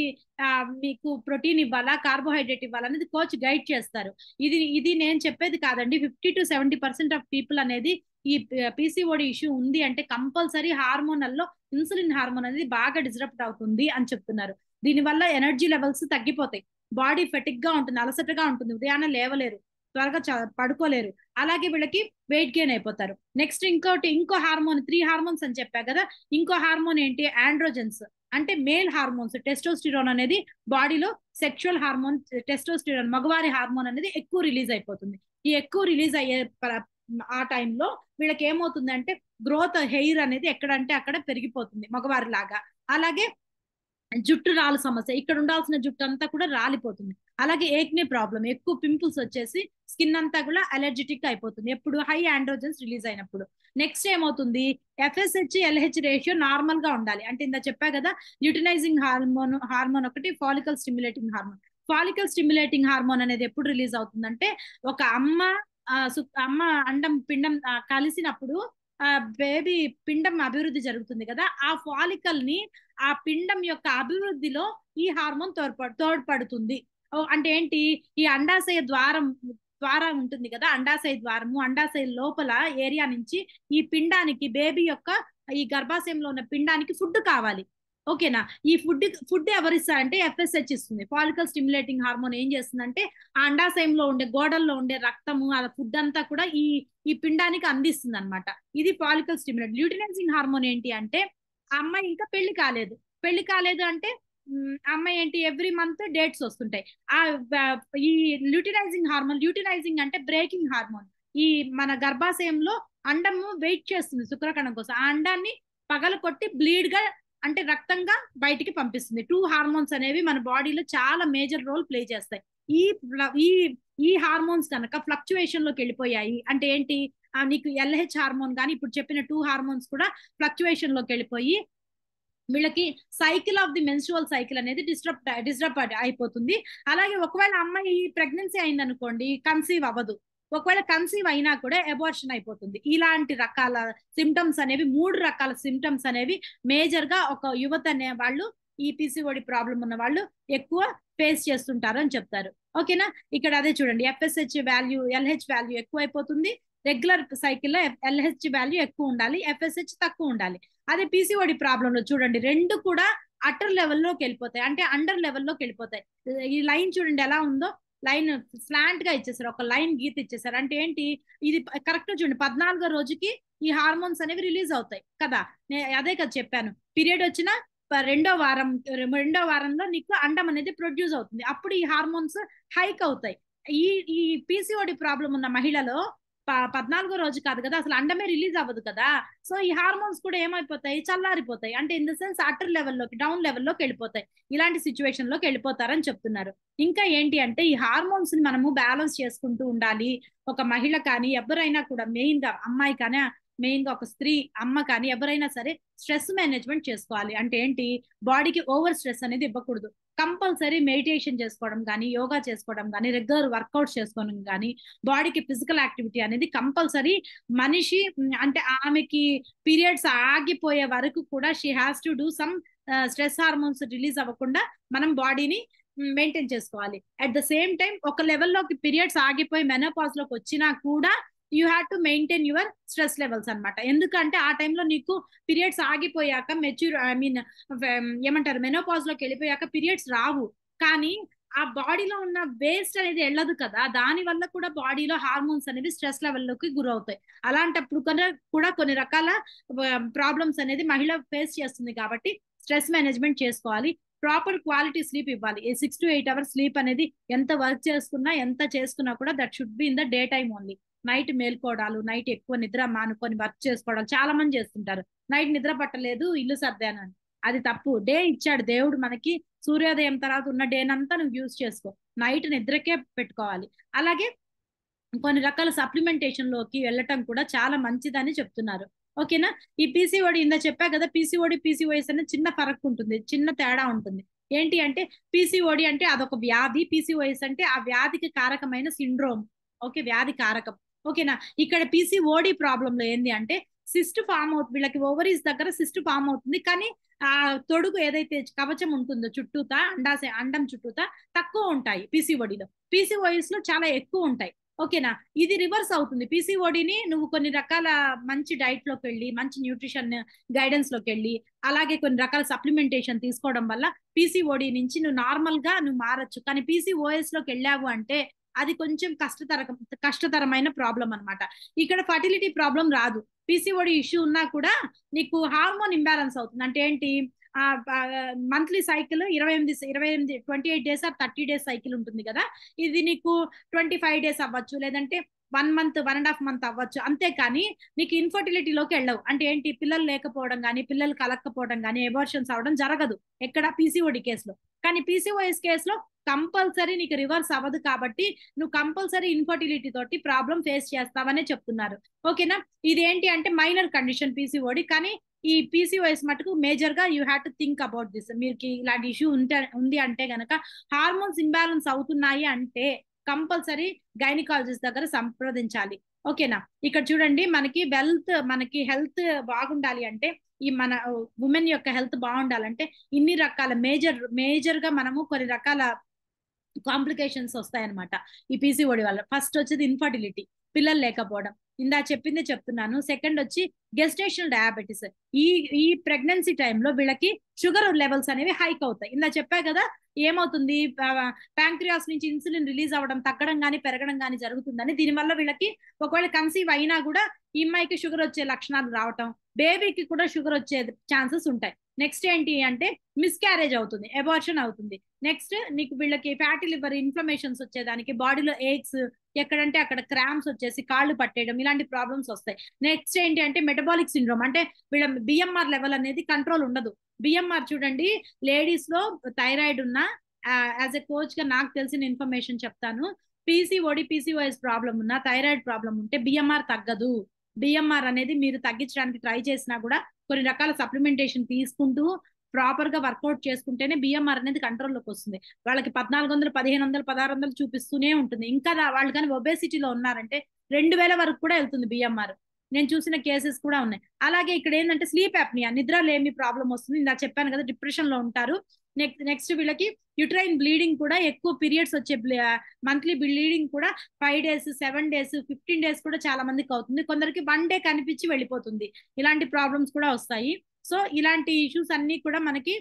మీకు ప్రోటీన్ ఇవ్వాలా కార్బోహైడ్రేట్ ఇవ్వాలనేది కోచ్ గైడ్ చేస్తారు. ఇది నేను చెప్పేది కాదండి. 50 to 70% ఆఫ్ పీపుల్ అనేది ఈ పీసీఓడి ఇష్యూ ఉంది అంటే కంపల్సరీ హార్మోనల్లో ఇన్సులిన్ హార్మోన్ అనేది బాగా డిస్టర్బ్ అవుతుంది అని చెప్తున్నారు. దీనివల్ల ఎనర్జీ లెవెల్స్ తగ్గిపోతాయి, బాడీ ఫెటిక్ గా ఉంటుంది, అలసటగా ఉంటుంది, ఉదయాన్నే లేవలేరు, త్వరగా పడుకోలేరు, అలాగే వీళ్ళకి వెయిట్ గెయిన్ అయిపోతారు. నెక్స్ట్ ఇంకో హార్మోన్, 3 హార్మోన్స్ అని చెప్పా కదా, ఇంకో హార్మోన్ ఏంటి, ఆండ్రోజెన్స్ అంటే మేల్ హార్మోన్స్. టెస్టోస్టిరోన్ అనేది బాడీలో సెక్షువల్ హార్మోన్, టెస్టోస్టిరోన్ మగవారి హార్మోన్ అనేది ఎక్కువ రిలీజ్ అయిపోతుంది. ఈ ఎక్కువ రిలీజ్ అయ్యే ఆ టైంలో వీళ్ళకి ఏమవుతుందంటే గ్రోత్ హెయిర్ అనేది ఎక్కడంటే అక్కడ పెరిగిపోతుంది మగవారి లాగా. అలాగే జుట్టు రాలు సమస్య, ఇక్కడ ఉండాల్సిన జుట్టు అంతా కూడా రాలిపోతుంది. అలాగే ఏక్నే ప్రాబ్లం, ఎక్కువ పింపుల్స్ వచ్చేసి స్కిన్ అంతా కూడా అలర్జెటిక్ అయిపోతుంది ఎప్పుడు హై ఆండ్రోజన్స్ రిలీజ్ అయినప్పుడు. నెక్స్ట్ ఏమవుతుంది, FSH LH రేషియో నార్మల్ గా ఉండాలి. అంటే ఇందా చెప్పా కదా, ల్యూటినైజింగ్ హార్మోన్ ఒకటి, follicle stimulating hormone. Follicle stimulating hormone అనేది ఎప్పుడు రిలీజ్ అవుతుందంటే ఒక అమ్మ అండం పిండం కలిసినప్పుడు ఆ బేబీ పిండం అభివృద్ధి జరుగుతుంది కదా, ఆ ఫాలికల్ ని ఆ పిండం యొక్క అభివృద్ధిలో ఈ హార్మోన్ తోడ్పడుతుంది. అంటే ఏంటి, ఈ అండాశయ ద్వారా ఉంటుంది కదా, అండాశయ ద్వారము, అండాశయ లోపల ఏరియా నుంచి ఈ పిండానికి, బేబీ యొక్క ఈ గర్భాశయంలో ఉన్న పిండానికి ఫుడ్ కావాలి. ఓకేనా, ఈ ఫుడ్ ఎవరిస్తారంటే FSH ఇస్తుంది. ఫాలికల్ స్టిమ్యులేటింగ్ హార్మోన్ ఏం చేస్తుందంటే ఆ అండాశయంలో ఉండే గోడల్లో ఉండే రక్తము ఆ ఫుడ్ అంతా కూడా ఈ పిండానికి అందిస్తుంది అనమాట. ఇది ఫాలికల్ స్టిమ్యులేట్. ల్యూటినైజింగ్ హార్మోన్ ఏంటి అంటే ఆ అమ్మాయి ఇంకా పెళ్లి కాలేదు అంటే అమ్మాయి ఏంటి, ఎవ్రీ మంత్ డేట్స్ వస్తుంటాయి. ఈ ల్యూటినైజింగ్ అంటే బ్రేకింగ్ హార్మోన్. ఈ మన గర్భాశయంలో అండము వెయిట్ చేస్తుంది శుక్రకణం కోసం, ఆ అండాన్ని పగల కొట్టి బ్లీడ్ గా అంటే రక్తంగా బయటికి పంపిస్తుంది. 2 హార్మోన్స్ అనేవి మన బాడీలో చాలా మేజర్ రోల్ ప్లే చేస్తాయి. ఈ ఈ హార్మోన్స్ కనుక ఫ్లక్చువేషన్ లోకి వెళ్ళిపోయాయి అంటే ఏంటి, నీకు LH హార్మోన్ కానీ ఇప్పుడు చెప్పిన 2 హార్మోన్స్ కూడా ఫ్లక్చువేషన్ లోకి వెళ్ళిపోయి వీళ్ళకి cycle of the menstrual cycle అనేది డిస్టర్బ్ అయిపోతుంది. అలాగే ఒకవేళ అమ్మాయి ప్రెగ్నెన్సీ అయింది అనుకోండి, కన్సీవ్ అవ్వదు. ఒకవేళ కన్సీవ్ అయినా కూడా అబార్షన్ అయిపోతుంది. ఇలాంటి రకాల సిమ్టమ్స్ అనేవి 3 రకాల సిమ్టమ్స్ అనేవి మేజర్ గా ఒక యువత అనే వాళ్ళు ఈ పీసీఓడి ప్రాబ్లం ఉన్న వాళ్ళు ఎక్కువ ఫేస్ చేస్తుంటారు అని చెప్తారు. ఓకేనా, ఇక్కడ అదే చూడండి, FSH వాల్యూ LH వాల్యూ ఎక్కువ అయిపోతుంది. రెగ్యులర్ సైకిల్లో LH వాల్యూ ఎక్కువ ఉండాలి, FSH తక్కువ ఉండాలి. అదే పీసీఓడి ప్రాబ్లం లో చూడండి, రెండు కూడా అటర్ లెవెల్లోకి వెళ్ళిపోతాయి, అంటే అండర్ లెవెల్లోకి వెళ్ళిపోతాయి. ఈ లైన్ చూడండి ఎలా ఉందో, లైన్ స్లాంట్ గా ఇచ్చేసారు, ఒక లైన్ గీత ఇచ్చేసారు. అంటే ఏంటి, ఇది కరెక్ట్ చూడండి, 14వ రోజుకి ఈ హార్మోన్స్ అనేవి రిలీజ్ అవుతాయి కదా, అదే కదా చెప్పాను. పీరియడ్ వచ్చిన రెండో వారంలో నీకు అండం అనేది ప్రొడ్యూస్ అవుతుంది, అప్పుడు ఈ హార్మోన్స్ హైక్ అవుతాయి. ఈ పీసీఓడి ప్రాబ్లం ఉన్న మహిళలో 14వ రోజు కాదు కదా, అసలు అండమే రిలీజ్ అవ్వదు కదా. సో ఈ హార్మోన్స్ కూడా ఏమైపోతాయి, చల్లారిపోతాయి. అంటే ఇన్ ద సెన్స్ అటర్ లెవెల్లోకి, డౌన్ లెవెల్లోకి వెళ్ళిపోతాయి. ఇలాంటి సిచ్యువేషన్ లోకి వెళ్ళిపోతారని చెప్తున్నారు. ఇంకా ఏంటి అంటే ఈ హార్మోన్స్ ని మనము బ్యాలెన్స్ చేసుకుంటూ ఉండాలి. ఒక మహిళ కానీ ఎవరైనా కూడా, మెయిన్ గా అమ్మాయి కానీ మెయిన్ గా ఒక స్త్రీ అమ్మ కానీ ఎవరైనా సరే స్ట్రెస్ మేనేజ్మెంట్ చేసుకోవాలి. అంటే ఏంటి, బాడీకి ఓవర్ స్ట్రెస్ అనేది ఇవ్వకూడదు. కంపల్సరీ మెడిటేషన్ చేసుకోవడం కానీ, యోగా చేసుకోవడం కానీ, రెగ్యులర్ వర్కౌట్స్ చేసుకోవడం కానీ, బాడీకి ఫిజికల్ యాక్టివిటీ అనేది కంపల్సరీ. మనిషి అంటే ఆమెకి పీరియడ్స్ ఆగిపోయే వరకు కూడా she has to do some stress hormones release అవ్వకుండా మనం బాడీని మెయింటైన్ చేసుకోవాలి. అట్ ద సేమ్ టైం ఒక లెవెల్లోకి పీరియడ్స్ ఆగిపోయి మెనోపాజ్ లోకి వచ్చినా కూడా you have to maintain your stress levels అనమాట. ఎందుకంటే ఆ టైంలో నీకు పీరియడ్స్ ఆగిపోయాక ఏమంటారు, మెనోపాజ్ లోకి వెళ్ళిపోయాక పీరియడ్స్ రావు, కానీ ఆ బాడీలో ఉన్న వేస్ట్ అనేది వెళ్ళదు కదా, దాని వల్ల కూడా బాడీలో హార్మోన్స్ అనేవి స్ట్రెస్ లెవెల్లోకి గురవుతాయి. అలాంటప్పుడు కూడా కొన్ని రకాల ప్రాబ్లమ్స్ అనేది మహిళ ఫేస్ చేస్తుంది. కాబట్టి స్ట్రెస్ మేనేజ్మెంట్ చేసుకోవాలి, ప్రాపర్ క్వాలిటీ స్లీప్ ఇవ్వాలి. 6 to 8 hours స్లీప్ అనేది ఎంత వర్క్ చేసుకున్నా కూడా that should be in the day time only. Night మేల్కోవడాలు, నైట్ ఎక్కువ నిద్ర మానుకొని వర్క్ చేసుకోవడాలు చాలా మంది చేస్తుంటారు. నైట్ నిద్ర పట్టలేదు, ఇల్లు సర్దాను అని. అది తప్పు. డే ఇచ్చాడు దేవుడు మనకి, సూర్యోదయం తర్వాత ఉన్న డేనంతా నువ్వు యూజ్ చేసుకో. నైట్ నిద్రకే పెట్టుకోవాలి. అలాగే కొన్ని రకాల సప్లిమెంటేషన్ లోకి వెళ్ళటం కూడా చాలా మంచిదని చెప్తున్నారు. ఓకేనా. ఈ పీసీఓడి ఇందా చెప్పా కదా, పీసీఓడి పీసీఓఎస్ అనేది చిన్న ఫరక్ ఉంటుంది, చిన్న తేడా ఉంటుంది. ఏంటి అంటే పీసీఓడి అంటే అదొక వ్యాధి, పీసీఓఎస్ అంటే ఆ వ్యాధికి కారకమైన సిండ్రోమ్. ఓకే, వ్యాధి కారకం. ఓకేనా. ఇక్కడ పీసీఓడి ప్రాబ్లం లో ఏంది అంటే సిస్ట్ ఫామ్ అవుతుంది, వీళ్ళకి ఓవరీస్ దగ్గర సిస్ట్ ఫామ్ అవుతుంది, కానీ ఆ తొడుగు ఏదైతే కవచం ఉంటుందో చుట్టూతా అండం చుట్టూతా తక్కువ ఉంటాయి పీసీఓడిలో. పీసీఓఎస్ లో చాలా ఎక్కువ ఉంటాయి. ఓకేనా. ఇది రివర్స్ అవుతుంది. పీసీఓడిని నువ్వు కొన్ని రకాల మంచి డైట్ లోకి వెళ్ళి, మంచి న్యూట్రిషన్ గైడెన్స్ లోకి వెళ్ళి, అలాగే కొన్ని రకాల సప్లిమెంటేషన్ తీసుకోవడం వల్ల పీసీఓడి నుంచి నువ్వు నార్మల్ గా నువ్వు మారచ్చు. కానీ పీసీఓఎస్ లోకి వెళ్ళావు అంటే అది కొంచెం కష్టతరమైన ప్రాబ్లం అన్నమాట. ఇక్కడ ఫర్టిలిటీ ప్రాబ్లం రాదు. పీసీఓడి ఇష్యూ ఉన్నా కూడా నీకు హార్మోన్ ఇంబ్యాలెన్స్ అవుతుంది. అంటే ఏంటి, monthly cycle 28 days or 30 days cycle ఉంటుంది కదా, ఇది నీకు 25 డేస్ అవ్వచ్చు, లేదంటే 1 మంత్ 1.5 మంత్ అవ్వచ్చు. అంతేకాని నీకు ఇన్ఫర్టిలిటీలోకి వెళ్ళవు. అంటే ఏంటి, పిల్లలు లేకపోవడం కానీ, పిల్లలు కలక్కపోవడం కానీ, ఎబార్షన్స్ అవడం జరగదు ఎక్కడ పీసీఓడి కేసులో. కానీ పీసీఓఎస్ కేసులో కంపల్సరీ నీకు రివర్స్ అవ్వదు, కాబట్టి నువ్వు కంపల్సరీ ఇన్ఫర్టిలిటీ తోటి ప్రాబ్లం ఫేస్ చేస్తావనే చెప్తున్నారు. ఓకేనా. ఇది ఏంటి అంటే మైనర్ కండిషన్ పీసీఓడి, కానీ ఈ పీసీఓఎస్ మటుకు మేజర్ గా you have to think about this. మీకు ఇలాంటి ఇష్యూ ఉంది అంటే గనక, హార్మోన్స్ ఇంబ్యాలెన్స్ అవుతున్నాయి అంటే కంపల్సరీ గైనకాలజిస్ట్ దగ్గర సంప్రదించాలి. ఓకేనా. ఇక్కడ చూడండి, మనకి హెల్త్ బాగుండాలి అంటే, ఈ మన ఉమెన్ యొక్క హెల్త్ బాగుండాలంటే ఇన్ని రకాల మేజర్ గా మనము కొన్ని రకాల కాంప్లికేషన్స్ వస్తాయన్నమాట ఈ పీసీఓడి వల్ల. ఫస్ట్ వచ్చేది ఇన్ఫర్టిలిటీ, పిల్లలు లేకపోవడం, ఇందా చెప్పిందే చెప్తున్నాను. సెకండ్ వచ్చి గెస్టేషనల్ డయాబెటీస్. ఈ ప్రెగ్నెన్సీ టైంలో వీళ్ళకి షుగర్ లెవెల్స్ అనేవి హైక్ అవుతాయి. ఇందా చెప్పా కదా, ఏమవుతుంది, ప్యాంక్రియాస్ నుంచి ఇన్సులిన్ రిలీజ్ అవ్వడం, తగ్గడం కానీ పెరగడం కానీ జరుగుతుందని. దీనివల్ల వీళ్ళకి ఒకవేళ కన్సీవ్ అయినా కూడా ఈ అమ్మాయికి షుగర్ వచ్చే లక్షణాలు రావటం, బేబీకి కూడా షుగర్ వచ్చే ఛాన్సెస్ ఉంటాయి. నెక్స్ట్ ఏంటి అంటే మిస్క్యారేజ్ అవుతుంది, అబార్షన్ అవుతుంది. నెక్స్ట్ నీకు వీళ్ళకి ఫ్యాటీ లివర్ ఇన్ఫ్లమేషన్స్ వచ్చేదానికి, బాడీలో ఏక్స్, ఎక్కడంటే అక్కడ క్రామ్స్ వచ్చేసి కాళ్ళు పట్టేయడం, ఇలాంటి ప్రాబ్లమ్స్ వస్తాయి. నెక్స్ట్ ఏంటి అంటే మెటబాలిక్ సిండ్రోమ్, అంటే వీళ్ళ బిఎంఆర్ లెవెల్ అనేది కంట్రోల్ ఉండదు. బిఎంఆర్ చూడండి, లేడీస్ లో థైరాయిడ్ ఉన్న, యాజ్ ఎ కోచ్ గా నాకు తెలిసిన ఇన్ఫర్మేషన్ చెప్తాను, పీసీఓడి పీసీఓఎస్ ప్రాబ్లం ఉన్న, థైరాయిడ్ ప్రాబ్లం ఉంటే బిఎంఆర్ తగ్గదు. బిఎంఆర్ అనేది మీరు తగ్గించడానికి ట్రై చేసినా కూడా కొన్ని రకాల సప్లిమెంటేషన్ తీసుకుంటూ ప్రాపర్ గా వర్కౌట్ చేసుకుంటేనే బిఎంఆర్ అనేది కంట్రోల్లోకి వస్తుంది. వాళ్ళకి 1400, 1500, 1600 చూపిస్తూనే ఉంటుంది. ఇంకా వాళ్ళు కానీ ఒబేసిటీలో ఉన్నారంటే 2000 వరకు కూడా వెళ్తుంది బిఎంఆర్. నేను చూసిన కేసెస్ కూడా ఉన్నాయి. అలాగే ఇక్కడ ఏంటంటే స్లీప్ యాప్నియా, నిద్ర లేమి ప్రాబ్లం వస్తుంది. ఇలా చెప్పాను కదా, డిప్రెషన్ లో ఉంటారు. నెక్స్ట్ వీళ్ళకి యుట్రైన్ బ్లీడింగ్ కూడా ఎక్కువ, పీరియడ్స్ వచ్చే మంత్లీ బ్లీడింగ్ కూడా 5 days 7 days 15 days కూడా చాలా మందికి అవుతుంది. కొందరికి 1 day కనిపించి వెళ్ళిపోతుంది. ఇలాంటి ప్రాబ్లమ్స్ కూడా వస్తాయి. సో ఇలాంటి ఇష్యూస్ అన్ని కూడా మనకి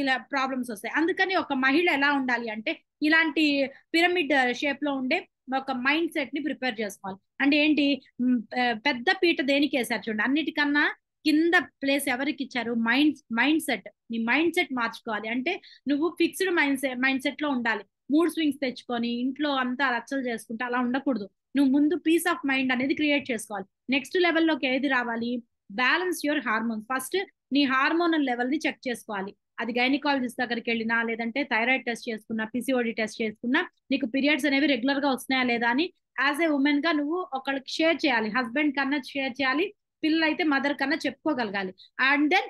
ఇలా ప్రాబ్లమ్స్ వస్తాయి. అందుకని ఒక మహిళ ఎలా ఉండాలి అంటే, ఇలాంటి పిరమిడ్ షేప్ లో ఉండే ఒక మైండ్ సెట్ ని ప్రిపేర్ చేసుకోవాలి. అంటే ఏంటి, పెద్ద పీట దేనికి వేసారు చూడండి, అన్నిటికన్నా కింద ప్లేస్ ఎవరికి ఇచ్చారు, మైండ్ సెట్. నీ మైండ్ సెట్ మార్చుకోవాలి. అంటే నువ్వు ఫిక్స్డ్ మైండ్ సెట్ లో ఉండాలి. మూడ్ స్వింగ్స్ తెచ్చుకొని ఇంట్లో అంతా రచ్చలు చేసుకుంటే అలా ఉండకూడదు. నువ్వు ముందు పీస్ ఆఫ్ మైండ్ అనేది క్రియేట్ చేసుకోవాలి. నెక్స్ట్ లెవెల్లోకి ఏది రావాలి, బ్యాలెన్స్ యువర్ హార్మోన్స్. ఫస్ట్ నీ హార్మోనల్ లెవెల్ ని చెక్ చేసుకోవాలి. అది గైనకాలజిస్ట్ దగ్గరికి వెళ్ళినా, లేదంటే థైరాయిడ్ టెస్ట్ చేసుకున్నా, పీసీఓడి టెస్ట్ చేసుకున్నా, నీకు పీరియడ్స్ అనేవి రెగ్యులర్ గా వస్తున్నాయా లేదా అని యాజ్ ఏ ఉమెన్ గా నువ్వు ఒకళ్ళకి షేర్ చేయాలి. హస్బెండ్ కన్నా షేర్ చేయాలి, పిల్లలు అయితే మదర్ కన్నా చెప్పుకోగలగాలి. అండ్ దెన్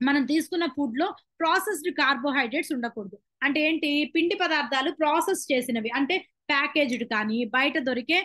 మనం తీసుకున్న ఫుడ్ లో ప్రాసెస్డ్ కార్బోహైడ్రేట్స్ ఉండకూడదు. అంటే ఏంటి, పిండి పదార్థాలు ప్రాసెస్ చేసినవి, అంటే ప్యాకేజ్డ్ కానీ, బయట దొరికే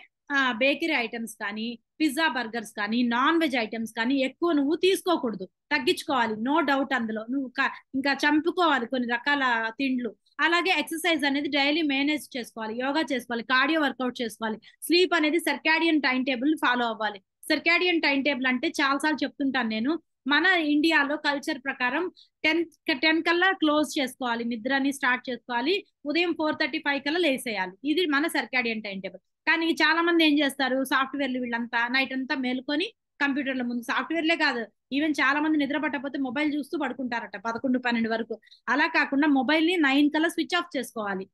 బేకరీ ఐటమ్స్ కానీ, పిజ్జా బర్గర్స్ కానీ, నాన్ వెజ్ ఐటమ్స్ కానీ ఎక్కువ నువ్వు తీసుకోకూడదు, తగ్గించుకోవాలి. నో డౌట్, అందులో నువ్వు ఇంకా చంపుకోవాలి కొన్ని రకాల తిండ్లు. అలాగే ఎక్సర్సైజ్ అనేది డైలీ మేనేజ్ చేసుకోవాలి, యోగా చేసుకోవాలి, కార్డియో వర్కౌట్ చేసుకోవాలి. స్లీప్ అనేది సర్కాడియన్ టైం టేబుల్ ఫాలో అవ్వాలి. సర్కాడియన్ టైం టేబుల్ అంటే చాలాసార్లు చెప్తుంటాను నేను, మన ఇండియాలో కల్చర్ ప్రకారం 10 కల్లా క్లోజ్ చేసుకోవాలి, నిద్రని స్టార్ట్ చేసుకోవాలి, ఉదయం 4:35 కల్లా లేసేయాలి. ఇది మన సర్కాడియన్ టైం టేబుల్. కానీ చాలా మంది ఏం చేస్తారు, సాఫ్ట్వేర్లు వీళ్ళంతా నైట్ అంతా మేలుకొని కంప్యూటర్ల ముందు, సాఫ్ట్వేర్లే కాదు, ఈవెన్ చాలా మంది నిద్ర పట్టకపోతే మొబైల్ చూస్తూ పడుకుంటారట 11-12 వరకు. అలా కాకుండా మొబైల్ ని 9 కల్లా స్విచ్ ఆఫ్ చేసుకోవాలి,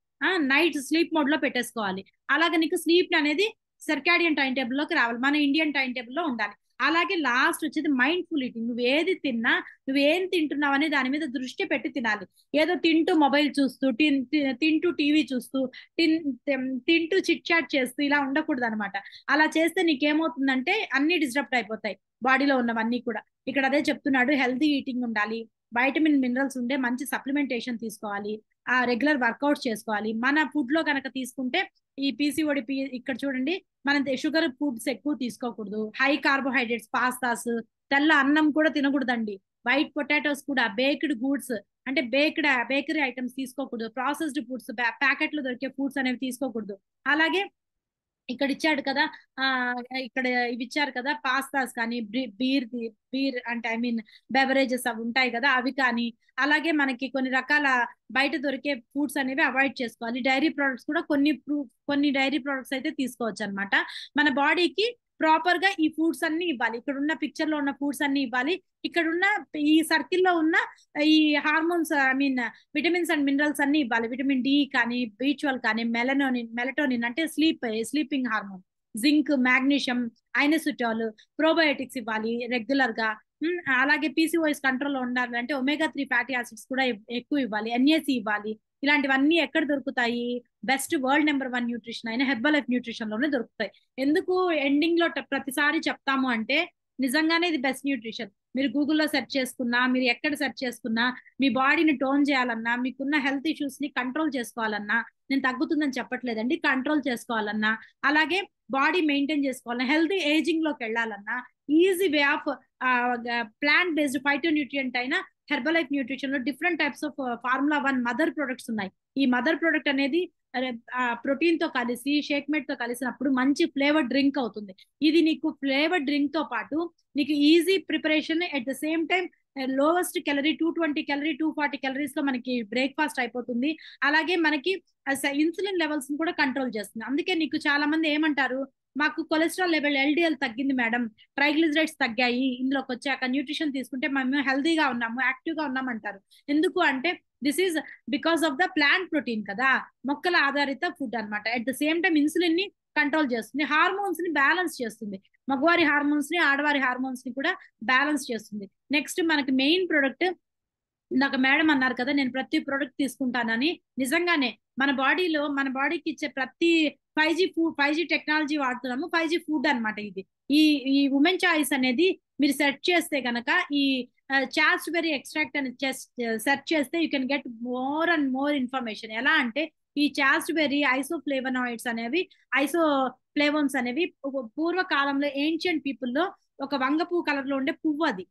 నైట్ స్లీప్ మోడ్ లో పెట్టేసుకోవాలి. అలాగే నీకు స్లీప్ అనేది సర్కాడియన్ టైం టేబుల్లోకి రావాలి, మన ఇండియన్ టైం టేబుల్లో ఉండాలి. అలాగే లాస్ట్ వచ్చేది మైండ్ఫుల్ ఈటింగ్. నువ్వు ఏది తిన్నా, నువ్వు ఏం తింటున్నావు అనే దాని మీద దృష్టి పెట్టి తినాలి. ఏదో తింటూ మొబైల్ చూస్తూ, తింటూ టీవీ చూస్తూ, తింటూ చిట్ చాట్ చేస్తూ ఇలా ఉండకూడదు అనమాట. అలా చేస్తే నీకేమవుతుందంటే అన్ని డిస్టర్బ్ అయిపోతాయి బాడీలో ఉన్నవన్నీ కూడా. ఇక్కడ అదే చెప్తున్నాడు, హెల్తీ ఈటింగ్ ఉండాలి, వైటమిన్ మినరల్స్ ఉండే మంచి సప్లిమెంటేషన్ తీసుకోవాలి, ఆ రెగ్యులర్ వర్కౌట్స్ చేసుకోవాలి. మన ఫుడ్ లో కనుక తీసుకుంటే ఈ పీసీఓడి ఇక్కడ చూడండి, మనం షుగర్ ఫుడ్స్ ఎక్కువ తీసుకోకూడదు, హై కార్బోహైడ్రేట్స్, పాస్తాస్, తెల్ల అన్నం కూడా తినకూడదండి, వైట్ పొటాటోస్ కూడా, బేక్డ్ గూడ్స్ అంటే బేకరీ ఐటమ్స్ తీసుకోకూడదు, ప్రాసెస్డ్ ఫుడ్స్, ప్యాకెట్లు దొరికే ఫుడ్స్ అనేవి తీసుకోకూడదు. అలాగే ఇక్కడ ఇచ్చాడు కదా, ఆ ఇక్కడ ఇవి ఇచ్చారు కదా, పాస్తాస్ కానీ, బీర్ అంటే ఐ మీన్ బెవరేజెస్ అవి ఉంటాయి కదా, అవి కానీ, అలాగే మనకి కొన్ని రకాల బయట దొరికే ఫుడ్స్ అనేవి అవాయిడ్ చేసుకోవాలి. డైరీ ప్రొడక్ట్స్ కూడా కొన్ని డైరీ ప్రొడక్ట్స్ అయితే తీసుకోవచ్చు అనమాట. మన బాడీకి ప్రాపర్ గా ఈ ఫుడ్స్ అన్ని ఇవ్వాలి, ఇక్కడ ఉన్న పిక్చర్ లో ఉన్న ఫుడ్స్ అన్ని ఇవ్వాలి. ఇక్కడ ఉన్న ఈ సర్కిల్ లో ఉన్న ఈ hormones I mean vitamins and minerals అన్ని ఇవ్వాలి. విటమిన్ డి కానీ, బి12 కానీ, మెలటోనిన్ అంటే sleeping hormone, zinc, magnesium, inositol, probiotics ఇవ్వాలి రెగ్యులర్ గా. అలాగే పీసీఓఎస్ కంట్రోల్లో ఉండాలంటే ఒమేగా 3 ఫ్యాటీ యాసిడ్స్ కూడా ఎక్కువ ఇవ్వాలి, ఎన్ఏసి ఇవ్వాలి. ఇలాంటివన్నీ ఎక్కడ దొరుకుతాయి? బెస్ట్ వరల్డ్ నెంబర్ 1 న్యూట్రిషన్ అయిన హెర్బల్ లైఫ్ న్యూట్రిషన్ లోనే దొరుకుతాయి. ఎందుకు ఎండింగ్ లో ప్రతిసారి చెప్తాము అంటే, నిజంగానే ఇది బెస్ట్ న్యూట్రిషన్. మీరు గూగుల్లో సెర్చ్ చేసుకున్నా, మీరు ఎక్కడ సెర్చ్ చేసుకున్నా, మీ బాడీని టోన్ చేయాలన్నా, మీకున్న హెల్త్ ఇష్యూస్ ని కంట్రోల్ చేసుకోవాలన్నా, నేను తగ్గుతుందని చెప్పట్లేదండి, కంట్రోల్ చేసుకోవాలన్నా, అలాగే బాడీ మెయింటైన్ చేసుకోవాలన్నా, హెల్తీ ఏజింగ్ లోకి వెళ్ళాలన్నా, easy way of plant based phytonutrient అయిన హెర్బల్ లైఫ్ న్యూట్రిషన్ లో different types of formula 1 mother products ఉన్నాయి. ఈ మదర్ ప్రొడక్ట్ అనేది ప్రోటీన్ తో కలిసి, షేక్ మేట్ తో కలిసినప్పుడు మంచి ఫ్లేవర్ డ్రింక్ అవుతుంది. ఇది నీకు ఫ్లేవర్ డ్రింక్ తో పాటు నీకు easy preparation, at the same time lowest calorie 220 calorie 240 calories లో మనకి బ్రేక్ఫాస్ట్ అయిపోతుంది. అలాగే మనకి ఇన్సులిన్ లెవెల్స్ కూడా కంట్రోల్ చేస్తుంది. అందుకే నీకు చాలా మంది ఏమంటారు, మాకు కొలెస్ట్రాల్ లెవెల్ LDL తగ్గింది మేడం, ట్రైగ్లిజరైడ్స్ తగ్గాయి, ఇందులోకి వచ్చాక న్యూట్రిషన్ తీసుకుంటే మేము హెల్దీగా ఉన్నాము, యాక్టివ్ గా ఉన్నాం అంటారు. ఎందుకు అంటే this is because of the plant protein కదా, మొక్కల ఆధారిత ఫుడ్ అన్నమాట. At the same time insulin ని కంట్రోల్ చేస్తుంది, హార్మోన్స్ ని బ్యాలెన్స్ చేస్తుంది, మగవారి హార్మోన్స్ ని, ఆడవారి హార్మోన్స్ ని కూడా బ్యాలెన్స్ చేస్తుంది. నెక్స్ట్ మనకి మెయిన్ ప్రొడక్ట్, నాకు మేడం అన్నారు కదా నేను ప్రతి ప్రొడక్ట్ తీసుకుంటానని, నిజంగానే మన బాడీకి ఇచ్చే ప్రతి 5G టెక్నాలజీ వాడుతున్నాము, 5G ఫుడ్ అన్నమాట ఇది. ఈ ఉమెన్ చాయిస్ అనేది మీరు సెర్చ్ చేస్తే గనక, ఈ చాస్బెర్రీ ఎక్స్ట్రాక్ట్ అని సెర్చ్ చేస్తే you can get more and more information. ఎలా అంటే ఈ చాస్బెర్రీ ఐసోఫ్లేవోన్స్ అనేవి పూర్వకాలంలో ఏన్షియంట్ పీపుల్లో ఒక వంగ పువ్వు కలర్ లో ఉండే పువ్వు, అది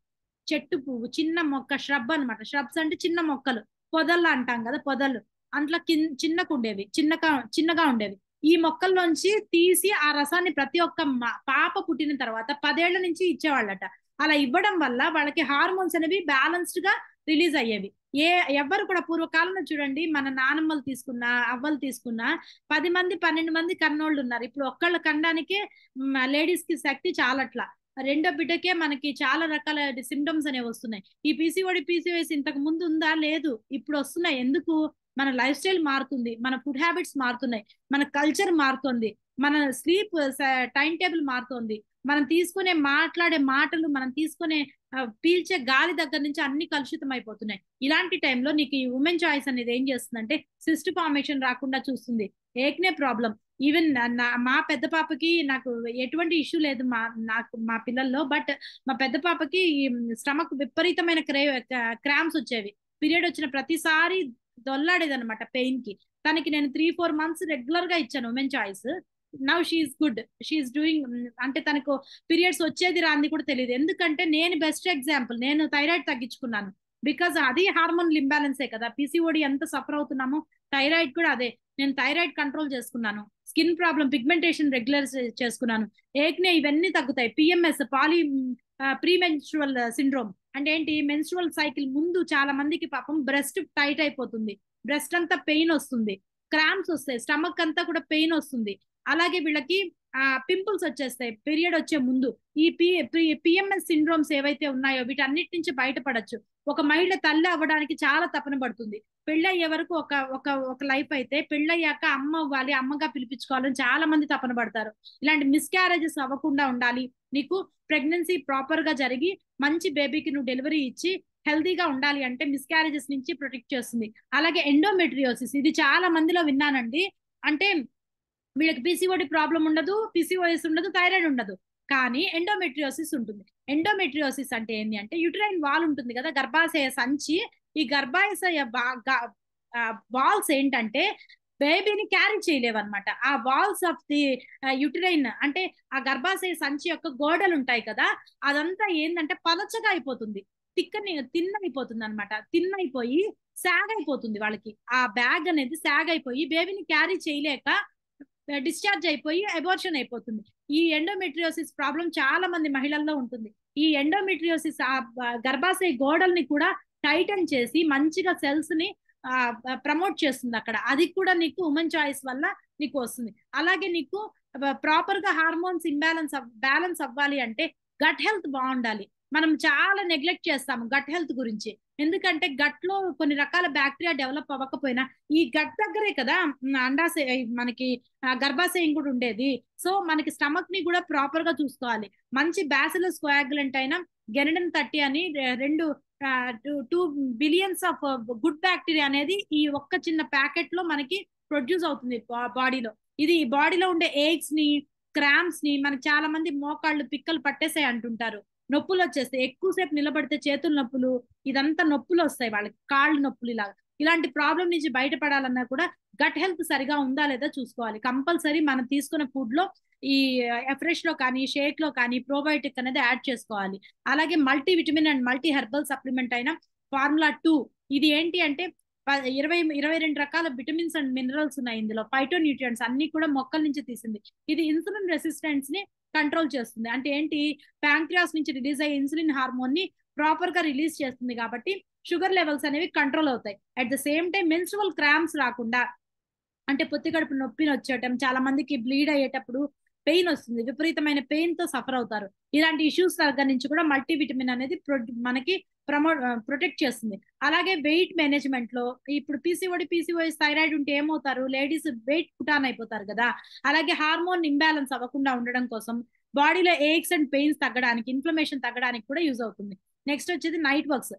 చెట్టు పువ్వు, చిన్న మొక్క, ష్రబ్ అనమాట. ష్రబ్స్ అంటే చిన్న మొక్కలు, పొదలు అంటాం కదా, పొదలు అంట్లో చిన్నగా ఉండేవి. ఈ మొక్కల్లోంచి తీసి ఆ రసాన్ని ప్రతి ఒక్క పాప పుట్టిన తర్వాత 10 ఏళ్ల నుంచి ఇచ్చేవాళ్ళట. అలా ఇవ్వడం వల్ల వాళ్ళకి హార్మోన్స్ అనేవి బ్యాలెన్స్డ్ గా రిలీజ్ అయ్యేవి. ఎవరు కూడా పూర్వకాలంలో చూడండి, మన నానమ్మలు తీసుకున్నా, అవ్వలు తీసుకున్నా 10 మంది 12 మంది కన్నోళ్ళు ఉన్నారు. ఇప్పుడు ఒక్కళ్ళ కనడానికే లేడీస్ కి శక్తి చాలట్లా. రెండో బిడ్డకే మనకి చాలా రకాల సిమ్టమ్స్ అనేవి వస్తున్నాయి. ఈ పీసీఓఎస్ ఇంతకు ముందు ఉందా? లేదు, ఇప్పుడు వస్తున్నాయి. ఎందుకు? మన లైఫ్ స్టైల్ మారుతుంది, మన ఫుడ్ హ్యాబిట్స్ మారుతున్నాయి, మన కల్చర్ మారుతుంది, మన స్లీప్ టైం టేబుల్ మారుతుంది, మనం మాట్లాడే మాటలు, మనం పీల్చే గాలి దగ్గర నుంచి అన్ని కలుషితం అయిపోతున్నాయి. ఇలాంటి టైంలో నీకు ఈ ఉమెన్ చాయిస్ అనేది ఏం చేస్తుందంటే సిస్ట్ ఫార్మేషన్ రాకుండా చూస్తుంది. ఏక్నే ప్రాబ్లం, ఈవెన్ మా పెద్ద పాపకి, నాకు ఎటువంటి ఇష్యూ లేదు మా పిల్లల్లో, బట్ మా పెద్ద పాపకి స్టమక్ విపరీతమైన క్రామ్స్ వచ్చేవి. పీరియడ్ వచ్చిన ప్రతిసారి దొల్లాడేది అనమాట పెయిన్ కి. తనకి నేను 3-4 months రెగ్యులర్ గా ఇచ్చాను women choice. Now she's good, she's doing. అంటే తనకు పీరియడ్స్ వచ్చేది రాంది కూడా తెలియదు. ఎందుకంటే నేను బెస్ట్ ఎగ్జాంపుల్, నేను థైరాయిడ్ తగ్గించుకున్నాను. బికాజ్ అది హార్మోన్ ఇంబ్యాలెన్సే కదా. పీసీఓడి ఎంత సఫర్ అవుతున్నామో, థైరాయిడ్ కూడా అదే. నేను థైరాయిడ్ కంట్రోల్ చేసుకున్నాను, స్కిన్ ప్రాబ్లం, పిగ్మెంటేషన్ రెగ్యులర్ చేసుకున్నాను, ఏక్నే ఇవన్నీ తగ్గుతాయి. పిఎంఎస్, ప్రీమెన్స్ట్రువల్ సిండ్రోమ్ అంటే ఏంటి? మెన్స్ట్రువల్ సైకిల్ ముందు చాలా మందికి పాపం బ్రెస్ట్ టైట్ అయిపోతుంది, బ్రెస్ట్ అంతా పెయిన్ వస్తుంది, క్రాంప్స్ వస్తాయి, స్టమక్ అంతా కూడా పెయిన్ వస్తుంది. అలాగే వీళ్ళకి పింపుల్స్ వచ్చేస్తాయి పీరియడ్ వచ్చే ముందు. ఈ పిఎంఎస్ సిండ్రోమ్స్ ఏవైతే ఉన్నాయో వీటన్నిటి నుంచి బయటపడచ్చు. ఒక మహిళ తల్లి అవ్వడానికి చాలా తపన పడుతుంది. పెళ్ళయ్యే వరకు ఒక ఒక ఒక లైఫ్ అయితే, పెళ్ళయ్యాక అమ్మ అవ్వాలి, అమ్మగా పిలిపించుకోవాలని చాలా మంది తపన పడతారు. ఇలాంటి మిస్క్యారేజెస్ అవ్వకుండా ఉండాలి, నీకు ప్రెగ్నెన్సీ ప్రాపర్ గా జరిగి మంచి బేబీకి నువ్వు డెలివరీ ఇచ్చి హెల్తీగా ఉండాలి అంటే మిస్క్యారేజెస్ నుంచి ప్రొటెక్ట్ చేస్తుంది. అలాగే ఎండోమెట్రియోసిస్, ఇది చాలా మందిలో విన్నానండి. అంటే వీళ్ళకి పీసీఓడి ప్రాబ్లం ఉండదు, పీసీఓఎస్ ఉండదు, థైరాయిడ్ ఉండదు, కానీ ఎండోమెట్రియోసిస్ ఉంటుంది. ఎండోమెట్రియోసిస్ అంటే ఏంటి అంటే యూట్రైన్ వాల్ ఉంటుంది కదా, గర్భాశయ సంచి. ఈ గర్భాశయ వాల్స్ ఏంటంటే బేబీని క్యారీ చేయలేవన్నమాట. ఆ వాల్స్ ఆఫ్ ది యూట్రైన్ అంటే ఆ గర్భాశయ సంచి యొక్క గోడలు ఉంటాయి కదా, అదంతా ఏంటంటే పలచగా అయిపోతుంది, తిన్ అయిపోతుంది అనమాట. తిన్ అయిపోయి సాగ్ అయిపోతుంది వాళ్ళకి. ఆ బ్యాగ్ అనేది సాగ్ అయిపోయి బేబీని క్యారీ చేయలేక డిశ్చార్జ్ అయిపోయి అబార్షన్ అయిపోతుంది. ఈ ఎండోమెట్రియోసిస్ ప్రాబ్లం చాలా మంది మహిళల్లో ఉంటుంది. ఈ ఎండోమెట్రియోసిస్ ఆ గర్భాశయ గోడల్ని కూడా టైటన్ చేసి మంచిగా సెల్స్ ని ప్రమోట్ చేస్తుంది అక్కడ. అది కూడా నీకు ఉమెన్ చాయిస్ వల్ల నీకు వస్తుంది. అలాగే నీకు ప్రాపర్ గా హార్మోన్స్ బ్యాలెన్స్ అవ్వాలి అంటే గట్ హెల్త్ బాగుండాలి. మనం చాలా నెగ్లెక్ట్ చేస్తాము గట్ హెల్త్ గురించి. ఎందుకంటే గట్ లో కొన్ని రకాల బ్యాక్టీరియా డెవలప్ అవ్వకపోయినా ఈ గట్ దగ్గరే కదా అండాశయ మనకి గర్భాశయం కూడా ఉండేది. సో మనకి స్టమక్ ని కూడా ప్రాపర్ గా చూసుకోవాలి. మంచి బ్యాసిలస్ కోయాగులెంట్ అయిన గెనడిన్ 30 అని 2 బిలియన్స్ ఆఫ్ గుడ్ బ్యాక్టీరియా అనేది ఈ ఒక్క చిన్న ప్యాకెట్ లో మనకి ప్రొడ్యూస్ అవుతుంది బాడీలో. ఇది బాడీలో ఉండే ఎయిడ్స్ ని, క్రాంప్స్ ని, మనకి చాలా మంది మోకాళ్ళు పిక్కలు పట్టేసాయి అంటుంటారు, నొప్పులు వచ్చేస్తాయి, ఎక్కువసేపు నిలబడితే చేతుల నొప్పులు, ఇదంతా నొప్పులు వస్తాయి వాళ్ళకి, కాళ్ళు నొప్పులు. ఇలాంటి ప్రాబ్లం నుంచి బయటపడాలన్నా కూడా గట్ హెల్త్ సరిగా ఉందా లేదా చూసుకోవాలి. కంపల్సరీ మనం తీసుకున్న ఫుడ్ లో ఈ ఎఫ్రెష్ లో కానీ షేక్ లో కానీ ప్రోబయోటిక్ అనేది యాడ్ చేసుకోవాలి. అలాగే multi vitamin and multi herbal supplement అయిన ఫార్ములా 2, ఇది ఏంటి అంటే 22 రకాల విటమిన్స్ అండ్ మినరల్స్ ఉన్నాయి ఇందులో. ఫైటోన్యూట్రియంట్స్ అన్ని కూడా మొక్కల నుంచి తీసింది. ఇది ఇన్సులిన్ రెసిస్టెన్స్ ని కంట్రోల్ చేస్తుంది. అంటే ఏంటి, ప్యాంక్రియాస్ నుంచి రిలీజ్ అయ్యే ఇన్సులిన్ హార్మోన్ ని ప్రాపర్ గా రిలీజ్ చేస్తుంది కాబట్టి షుగర్ లెవెల్స్ అనేవి కంట్రోల్ అవుతాయి. At the same time menstrual cramps రాకుండా, అంటే పొత్తి కడుపు నొప్పిని వచ్చేయటం, చాలా మందికి బ్లీడ్ అయ్యేటప్పుడు పెయిన్ వస్తుంది, విపరీతమైన పెయిన్ తో సఫర్ అవుతారు. ఇలాంటి ఇష్యూస్ దగ్గర నుంచి కూడా మల్టీ విటమిన్ అనేది మనకి ప్రొటెక్ట్ చేస్తుంది. అలాగే వెయిట్ మేనేజ్మెంట్ లో ఇప్పుడు పీసీఓఎస్ థైరాయిడ్ ఉంటే ఏమవుతారు, లేడీస్ వెయిట్ పుటాన్ అయిపోతారు కదా. అలాగే హార్మోన్ ఇంబ్యాలెన్స్ అవ్వకుండా ఉండడం కోసం, బాడీలో ఏక్స్ అండ్ పెయిన్స్ తగ్గడానికి, ఇన్ఫ్లమేషన్ తగ్గడానికి కూడా యూజ్ అవుతుంది. నెక్స్ట్ వచ్చేది నైట్ వర్క్స్.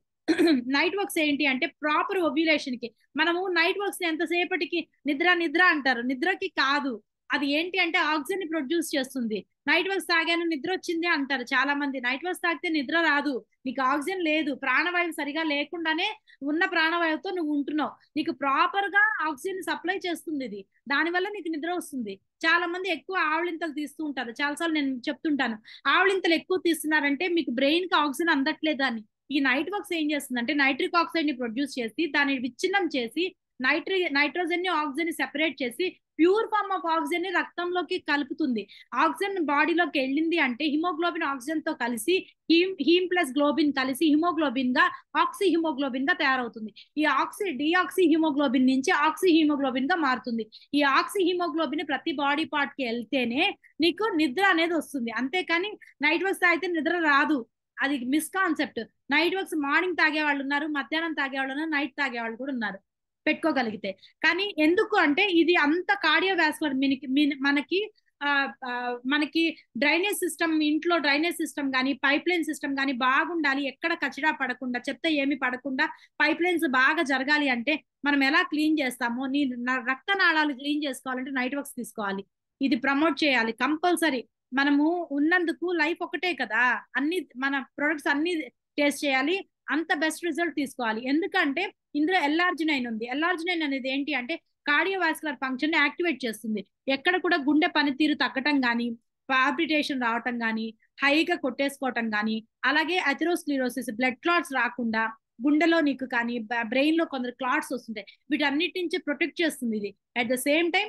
నైట్ వర్క్స్ ఏంటి అంటే ప్రాపర్ ఓవ్యులేషన్ కి. మనము నైట్ వర్క్స్ ఎంతసేపటికి నిద్ర అంటారు, నిద్రకి కాదు. అది ఏంటి అంటే ఆక్సిజన్ ని ప్రొడ్యూస్ చేస్తుంది. నైట్ వర్క్స్ తాగాను నిద్ర వచ్చింది అంటారు చాలా మంది. నైట్ వర్క్స్ తాగితే నిద్ర రాదు, నీకు ఆక్సిజన్ లేదు, ప్రాణవాయువు సరిగా లేకుండానే ఉన్న ప్రాణవాయువుతో నువ్వు ఉంటున్నావు. నీకు ప్రాపర్ గా ఆక్సిజన్ సప్లై చేస్తుంది ఇది, దానివల్ల నీకు నిద్ర వస్తుంది. చాలా మంది ఎక్కువ ఆవలింతలు తీస్తూ ఉంటారు. చాలాసార్లు నేను చెప్తుంటాను, ఆవలింతలు ఎక్కువ తీస్తున్నారంటే మీకు బ్రెయిన్ కి ఆక్సిజన్ అందట్లేదు అని. ఈ నైట్ వర్క్స్ ఏం చేస్తుందంటే నైట్రిక్ ఆక్సైడ్ ని ప్రొడ్యూస్ చేసి దాన్ని విచ్ఛిన్నం చేసి నైట్రోజన్ ని ఆక్సిజన్ ని సెపరేట్ చేసి ప్యూర్ ఫార్మ్ ఆఫ్ ఆక్సిజన్ ని రక్తంలోకి కలుపుతుంది. ఆక్సిజన్ బాడీలోకి వెళ్ళింది అంటే హిమోగ్లోబిన్ ఆక్సిజన్ తో కలిసి హీమ్ ప్లస్ గ్లోబిన్ కలిసి హిమోగ్లోబిన్ గా ఆక్సి హిమోగ్లోబిన్ గా తయారవుతుంది. ఈ డిఆక్సి హిమోగ్లోబిన్ నుంచి ఆక్సి హిమోగ్లోబిన్ గా మారుతుంది. ఈ ఆక్సి హిమోగ్లోబిన్ ప్రతి బాడీ పార్ట్ కి వెళ్తేనే నీకు నిద్ర అనేది వస్తుంది. అంతేకాని నైట్ వర్క్స్ తాగితే నిద్ర రాదు, అది మిస్కాన్సెప్ట్. నైట్ వర్క్స్ మార్నింగ్ తాగే వాళ్ళు ఉన్నారు, మధ్యాహ్నం తాగే వాళ్ళు ఉన్నారు, నైట్ తాగే వాళ్ళు కూడా ఉన్నారు పెట్టుకోగలిగితే. కానీ ఎందుకు అంటే ఇది అంత కార్డియోవాస్కులర్ మనకి డ్రైనేజ్ సిస్టమ్, ఇంట్లో డ్రైనేజ్ సిస్టమ్ కానీ పైప్ లైన్ సిస్టమ్ కానీ బాగుండాలి. ఎక్కడ కచరా పడకుండా, చెత్త ఏమి పడకుండా పైప్ లైన్స్ బాగా జరగాలి అంటే మనం ఎలా క్లీన్ చేస్తామో, రక్త నాళాలు క్లీన్ చేసుకోవాలంటే నైట్ వర్క్స్ తీసుకోవాలి. ఇది ప్రమోట్ చేయాలి కంపల్సరీ. మనము ఉన్నందుకు లైఫ్ ఒకటే కదా, అన్ని మన ప్రొడక్ట్స్ అన్ని టేస్ట్ చేయాలి, అంత బెస్ట్ రిజల్ట్ తీసుకోవాలి. ఎందుకంటే ఇందులో ఎల్ఆర్జినైన్ ఉంది. ఎల్ఆర్జినైన్ అనేది ఏంటి అంటే కార్డియోవాస్కులర్ ఫంక్షన్ ని యాక్టివేట్ చేస్తుంది. ఎక్కడ కూడా గుండె పనితీరు తగ్గటం కానీ, పాల్పిటేషన్ రావటం కానీ, హైగా కొట్టేసుకోవటం కానీ, అలాగే అథెరోస్క్లిరోసిస్ బ్లడ్ క్లాట్స్ రాకుండా, గుండెలో నీకు కానీ బ్రెయిన్ లో కొందరు క్లాట్స్ వస్తుంటాయి, వీటన్నిటి నుంచి ప్రొటెక్ట్ చేస్తుంది ఇది. At the same time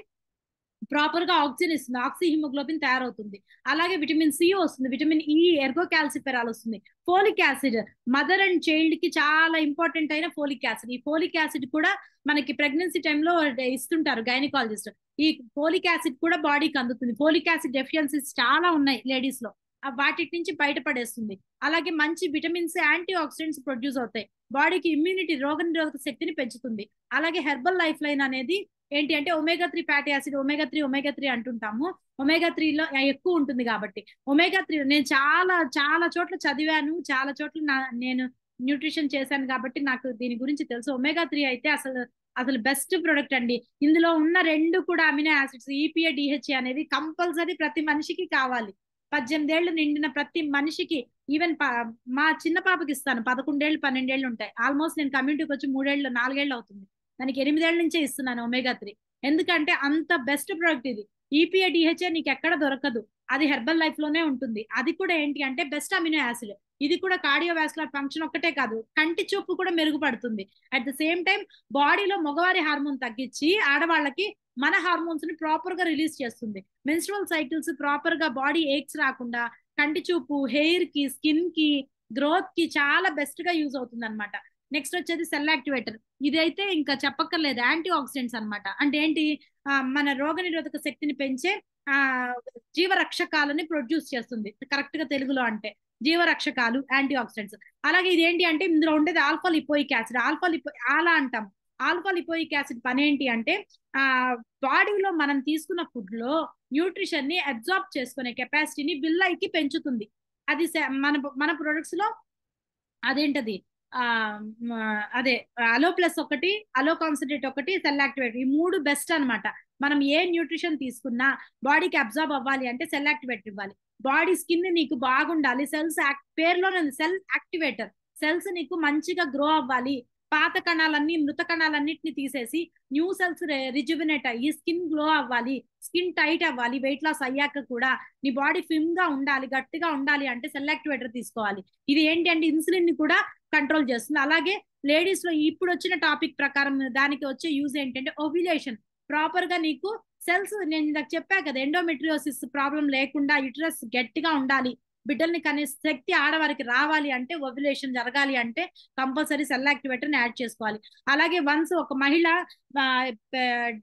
proper గా ఆక్సిజన్ ఇస్తుంది, ఆక్సి హిమోగ్లోబిన్ తయారవుతుంది. అలాగే విటమిన్ సి వస్తుంది, విటమిన్ ఈ, ఎర్గో క్యాల్సిఫెరాల్ వస్తుంది. Folic acid mother and child కి చాలా ఇంపార్టెంట్ అయిన ఫోలిక్ యాసిడ్. ఈ ఫోలిక్ యాసిడ్ కూడా మనకి ప్రెగ్నెన్సీ టైంలో ఇస్తుంటారు గైనకాలజిస్ట్. ఈ ఫోలిక్ యాసిడ్ కూడా బాడీకి అందుతుంది. ఫోలిక్ యాసిడ్ డెఫిషియన్సీస్ చాలా ఉన్నాయి లేడీస్ లో, వాటి నుంచి బయటపడేస్తుంది. అలాగే మంచి విటమిన్స్, యాంటీ ఆక్సిడెంట్స్ ప్రొడ్యూస్ అవుతాయి, బాడీకి ఇమ్యూనిటీ, రోగనిరోధక శక్తిని పెంచుతుంది. అలాగే హెర్బల్ లైఫ్ లైన్ అనేది ఏంటి అంటే ఒమేగా 3 ఫ్యాటీ యాసిడ్, ఒమేగా 3 అంటుంటాము, ఒమేగా 3 లో ఎక్కువ ఉంటుంది కాబట్టి. ఒమేగా 3 నేను చాలా చాలా చోట్ల చదివాను, చాలా చోట్ల నేను న్యూట్రిషన్ చేశాను కాబట్టి నాకు దీని గురించి తెలుసు. ఒమేగా 3 అయితే అసలు అసలు బెస్ట్ ప్రొడక్ట్ అండి. ఇందులో ఉన్న రెండు కూడా అమినో యాసిడ్స్ ఈపీఏ డిహెచ్ఏ అనేవి కంపల్సరీ ప్రతి మనిషికి కావాలి. 18 ఏళ్ళు నిండిన ప్రతి మనిషికి, ఈవెన్ మా చిన్న పాపకి ఇస్తాను, 11 ఏళ్ళు 12 ఏళ్ళు ఉంటాయి. ఆల్మోస్ట్ నేను కమ్యూనిటీకి వచ్చి 4 ఏళ్ళు అవుతుంది, దానికి 8 ఏళ్ళ నుంచే ఇస్తున్నాను ఒమేగా 3. ఎందుకంటే అంత బెస్ట్ ప్రొడక్ట్ ఇది. ఈపీఏ డిహెచ్ఏ నీకు ఎక్కడ దొరకదు, అది హెర్బల్ లైఫ్ లోనే ఉంటుంది. అది కూడా ఏంటి అంటే బెస్ట్ అమినో యాసిడ్. ఇది కూడా కార్డియోవాస్కులర్ ఫంక్షన్ ఒక్కటే కాదు, కంటి చూపు కూడా మెరుగుపడుతుంది. అట్ ద సేమ్ టైం బాడీలో మగవారి హార్మోన్ తగ్గించి ఆడవాళ్ళకి మన హార్మోన్స్ ని ప్రాపర్ గా రిలీజ్ చేస్తుంది. మెన్స్ట్రువల్ సైకిల్స్ ప్రాపర్ గా, బాడీ ఏక్స్ రాకుండా, కంటి చూపు, హెయిర్ కి, స్కిన్ కి, గ్రోత్ కి చాలా బెస్ట్ గా యూజ్ అవుతుంది అనమాట. నెక్స్ట్ వచ్చేది సెల్ యాక్టివేటర్. ఇదైతే ఇంకా చెప్పక్కర్లేదు, యాంటీ ఆక్సిడెంట్స్ అనమాట. అంటే ఏంటి, మన రోగ నిరోధక శక్తిని పెంచే జీవరక్షకాలని ప్రొడ్యూస్ చేస్తుంది. కరెక్ట్ గా తెలుగులో అంటే జీవరక్షకాలు, యాంటీ ఆక్సిడెంట్స్. అలాగే ఇది ఏంటి అంటే ఇందులో ఉండేది ఆల్ఫా లిపోయిక్ యాసిడ్. ఆలా అంటాం. ఆల్ఫా లిపోయిక్ యాసిడ్ పని ఏంటి అంటే బాడీలో మనం తీసుకున్న ఫుడ్ లో న్యూట్రిషన్ ని అబ్జార్బ్ చేసుకునే కెపాసిటీని బిల్లైకి పెంచుతుంది. అది మన మన ప్రొడక్ట్స్ లో అదేంటది, అదే అలో ప్లస్ ఒకటి, అలో కాన్సన్ట్రేట్ ఒకటి, సెల్ యాక్టివేట్, ఈ మూడు బెస్ట్ అనమాట. మనం ఏ న్యూట్రిషన్ తీసుకున్నా బాడీకి అబ్జార్బ్ అవ్వాలి అంటే సెల్ యాక్టివేటర్ ఇవ్వాలి. బాడీ స్కిన్ నీకు బాగుండాలి, సెల్స్ పేరులోనే సెల్ యాక్టివేటర్. సెల్స్ నీకు మంచిగా గ్రో అవ్వాలి, పాత కణాలన్నీ, మృత కణాలన్నిటిని తీసేసి న్యూ సెల్స్ రిజువినేట్ అయ్యి స్కిన్ గ్లో అవ్వాలి, స్కిన్ టైట్ అవ్వాలి. వెయిట్ లాస్ అయ్యాక కూడా నీ బాడీ ఫిమ్ గా ఉండాలి, గట్టిగా ఉండాలి అంటే సెల్ యాక్టివేటర్ తీసుకోవాలి. ఇది ఏంటి అంటే ఇన్సులిన్ ని కూడా కంట్రోల్ చేస్తుంది. అలాగే లేడీస్ లో ఇప్పుడు వచ్చిన టాపిక్ ప్రకారం దానికి వచ్చే యూజ్ ఏంటంటే ఓవ్యులేషన్. ప్రాపర్ గా నీకు సెల్స్, నేను ఇందాక చెప్పా కదా, ఎండోమెట్రియోసిస్ ప్రాబ్లం లేకుండా యుటరస్ గట్టిగా ఉండాలి, బిడ్డల్ని కనే శక్తి ఆడవారికి రావాలి అంటే, ఓవ్యులేషన్ జరగాలి అంటే కంపల్సరీ సెల్ యాక్టివేటర్ ని యాడ్ చేసుకోవాలి. అలాగే వన్స్ ఒక మహిళ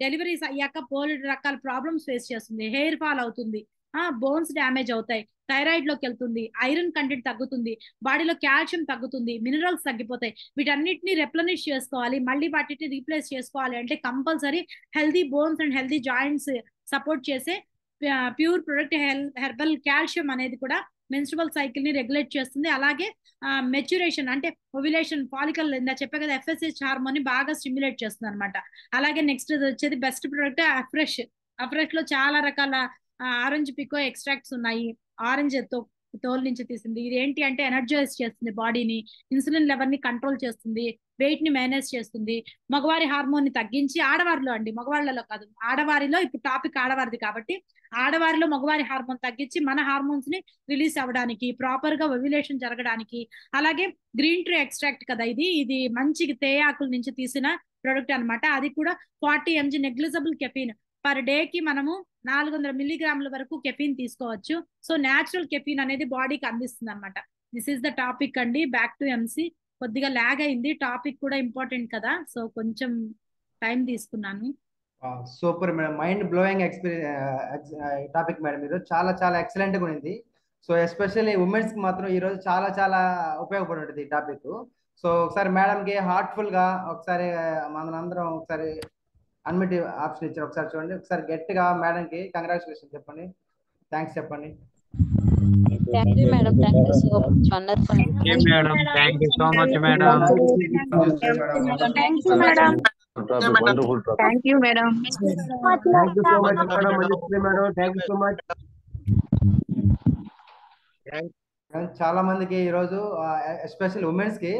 డెలివరీస్ అయ్యాక బోలెడు రకాల ప్రాబ్లమ్స్ ఫేస్ చేస్తుంది. హెయిర్ ఫాల్ అవుతుంది, బోన్స్ డ్యామేజ్ అవుతాయి, థైరాయిడ్ లోకి వెళ్తుంది, ఐరన్ కంటెంట్ తగ్గుతుంది, బాడీలో కాల్షియం తగ్గుతుంది, మినరల్స్ తగ్గిపోతాయి. వీటన్నిటిని రెప్లనిష్ చేసుకోవాలి, మళ్ళీ వాటిని రీప్లేస్ చేసుకోవాలి అంటే compulsory healthy bones and healthy joints support చేసే ప్యూర్ ప్రొడక్ట్ హెర్బల్ కాల్షియం అనేది కూడా మెన్స్ట్రువల్ సైకిల్ ని రెగ్యులేట్ చేస్తుంది. అలాగే మెచ్యురేషన్ అంటే ఓవ్యులేషన్, ఫాలికల్ ఇందా చెప్పే కదా, ఎఫ్ఎస్హెచ్ హార్మోన్ ని బాగా స్టిమ్యులేట్ చేస్తుంది అనమాట. అలాగే నెక్స్ట్ వచ్చేది బెస్ట్ ప్రొడక్ట్ అఫ్రెష్. అఫ్రెష్ లో చాలా రకాల ఆరెంజ్ పికో ఎక్స్ట్రాక్ట్స్ ఉన్నాయి, ఆరెంజ్ తోలు నుంచి తీసింది. ఇది ఏంటి అంటే ఎనర్జైజ్ చేస్తుంది బాడీని, ఇన్సులిన్ లెవెల్ ని కంట్రోల్ చేస్తుంది, వెయిట్ ని మేనేజ్ చేస్తుంది, మగవారి హార్మోన్ ని తగ్గించి, ఆడవారిలో అండి, మగవాళ్ళలో కాదు, ఆడవారిలో, ఇప్పుడు టాపిక్ ఆడవారిది కాబట్టి ఆడవారిలో మగవారి హార్మోన్ తగ్గించి మన హార్మోన్స్ ని రిలీజ్ అవ్వడానికి, ప్రాపర్ గా ఓవ్యులేషన్ జరగడానికి. అలాగే గ్రీన్ ట్రీ ఎక్స్ట్రాక్ట్ కదా ఇది మంచి తేయాకుల నుంచి తీసిన ప్రొడక్ట్ అనమాట. అది కూడా 40 mg negligible caffeine per day కి మనము 400 మిల్లీగ్రాముల వరకు కెఫీన్ తీసుకోవచ్చు. సో న్యాచురల్ కెఫీన్ అనేది బాడీకి అందిస్తుంది అనమాట. దిస్ ఈస్ ద టాపిక్ అండి. Back to MC. కొద్దిగా లాగ్ అయింది, టాపిక్ కూడా ఇంపార్టెంట్ కదా, సో కొంచెం టైం తీసుకున్నాను. Super madam, mind blowing experience topic madam. ఇది చాలా చాలా ఎక్సలెంట్ గా ఉంది. సో ఎస్పెషల్లీ ఉమెన్స్ కి మాత్రం ఈ రోజు చాలా చాలా ఉపయోగపడి ఉంటుంది ఈ టాపిక్. సో ఒకసారి మేడం కి హార్ట్ఫుల్ గా ఒకసారి మనందరం ఒకసారి అన్మిట్ ఆప్షన్ ఇచ్చారు, ఒకసారి చూడండి, ఒకసారి గట్టిగా మేడం కి కంగ్రాచులేషన్ చెప్పండి, థ్యాంక్స్ చెప్పండి. Thank you, madam. Thank you so much. Wonderful. Thank you, madam. Thank you so much, madam. Thank you, madam. Wonderful topic. Thank you, madam. Thank you so much, madam. Manjushree madam. Thank you so much. చాలా మందికి ఈరోజు special women's కి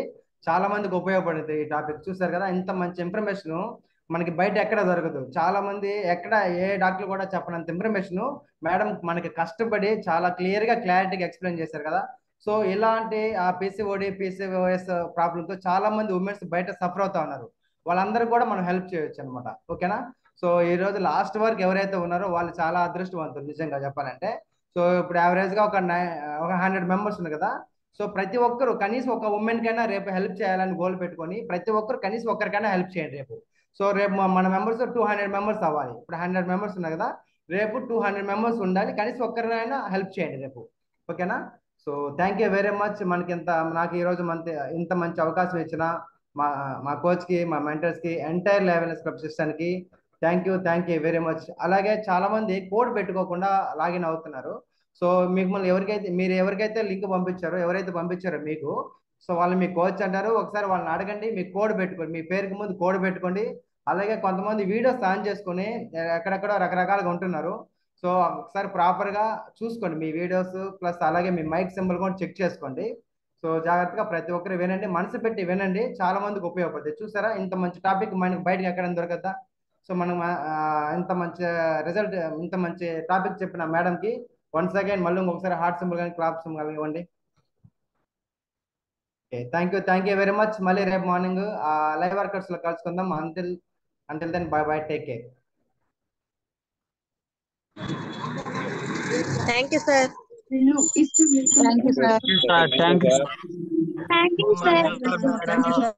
చాలా మందికి ఉపయోగపడుతుంది ఈ topic. చూసారు కదా, ఇంత మంచి ఇన్ఫర్మేషన్ మనకి బయట ఎక్కడ దొరకదు. చాలా మంది ఎక్కడ ఏ డాక్టర్ కూడా చెప్పనంత ఇన్ఫర్మేషన్ మేడం మనకి కష్టపడి చాలా క్లియర్ గా క్లారిటీగా ఎక్స్ప్లెయిన్ చేశారు కదా. సో ఇలాంటి పిసిఓడి పిసిఓఎస్ ప్రాబ్లంతో చాలా మంది ఉమెన్స్ బయట సఫర్ అవుతా ఉన్నారు. వాళ్ళందరూ కూడా మనం హెల్ప్ చేయొచ్చు అనమాట. ఓకేనా? సో ఈ రోజు లాస్ట్ వరకు ఎవరైతే ఉన్నారో వాళ్ళు చాలా అదృష్టవంతులు నిజంగా చెప్పాలంటే. సో ఇప్పుడు యావరేజ్ గా ఒక 100 మెంబర్స్ ఉంది కదా. సో ప్రతి ఒక్కరు కనీసం ఒక ఉమెన్ కైనా రేపు హెల్ప్ చేయాలని గోల్ పెట్టుకొని ప్రతి ఒక్కరు కనీసం ఒక్కరికైనా హెల్ప్ చేయండి రేపు. సో రేపు మన మెంబర్స్ 200 మెంబర్స్ అవ్వాలి. ఇప్పుడు 100 మెంబర్స్ ఉన్నారు కదా, రేపు 200 మెంబర్స్ ఉండాలి. కనీసం ఒక్కరినైనా హెల్ప్ చేయండి రేపు. ఓకేనా? So thank you very much. నాకు ఈరోజు ఇంత మంచి అవకాశం ఇచ్చిన మా కోచ్కి, మా మెంటర్స్కి, ఎంటైర్ లెవెల్నెస్ క్లబ్ సిస్టమ్కి థ్యాంక్ యూ వెరీ మచ్. అలాగే చాలా మంది కోడ్ పెట్టుకోకుండా లాగిన్ అవుతున్నారు. సో మీరు ఎవరికైతే లింక్ పంపించారో, ఎవరైతే పంపించారో మీకు, సో వాళ్ళు మీ కోచ్ అంటారు. ఒకసారి వాళ్ళని అడగండి, మీ కోడ్ పెట్టుకోండి, మీ పేరుకి ముందు కోడ్ పెట్టుకోండి. అలాగే కొంతమంది వీడియోస్ ఆన్ చేసుకొని ఎక్కడెక్కడో రకరకాలుగా ఉంటున్నారు. సో ఒకసారి ప్రాపర్గా చూసుకోండి మీ వీడియోస్, ప్లస్ అలాగే మీ మైక్ సింబల్ కూడా చెక్ చేసుకోండి. సో జాగ్రత్తగా ప్రతి ఒక్కరు వినండి, మనసు పెట్టి వినండి, చాలా మందికి ఉపయోగపడుతుంది. చూసారా, ఇంత మంచి టాపిక్ మనకి బయటకు ఎక్కడ దొరకద్దా? సో మనం ఇంత మంచి రిజల్ట్, ఇంత మంచి టాపిక్ చెప్పిన మేడంకి వన్స్ అగైన్ మళ్ళీ ఇంకొకసారి హార్ట్ సింబల్ కానీ క్లాప్ సింబల్ కానీ ఇవ్వండి. Okay, thank you very much. మళ్ళీ రేపు మార్నింగ్ లైవ్ వర్కర్స్ లో కలుసుకుందాం. Until then bye bye, take care. Thank you, sir. Thank you, sir. Thank you, sir.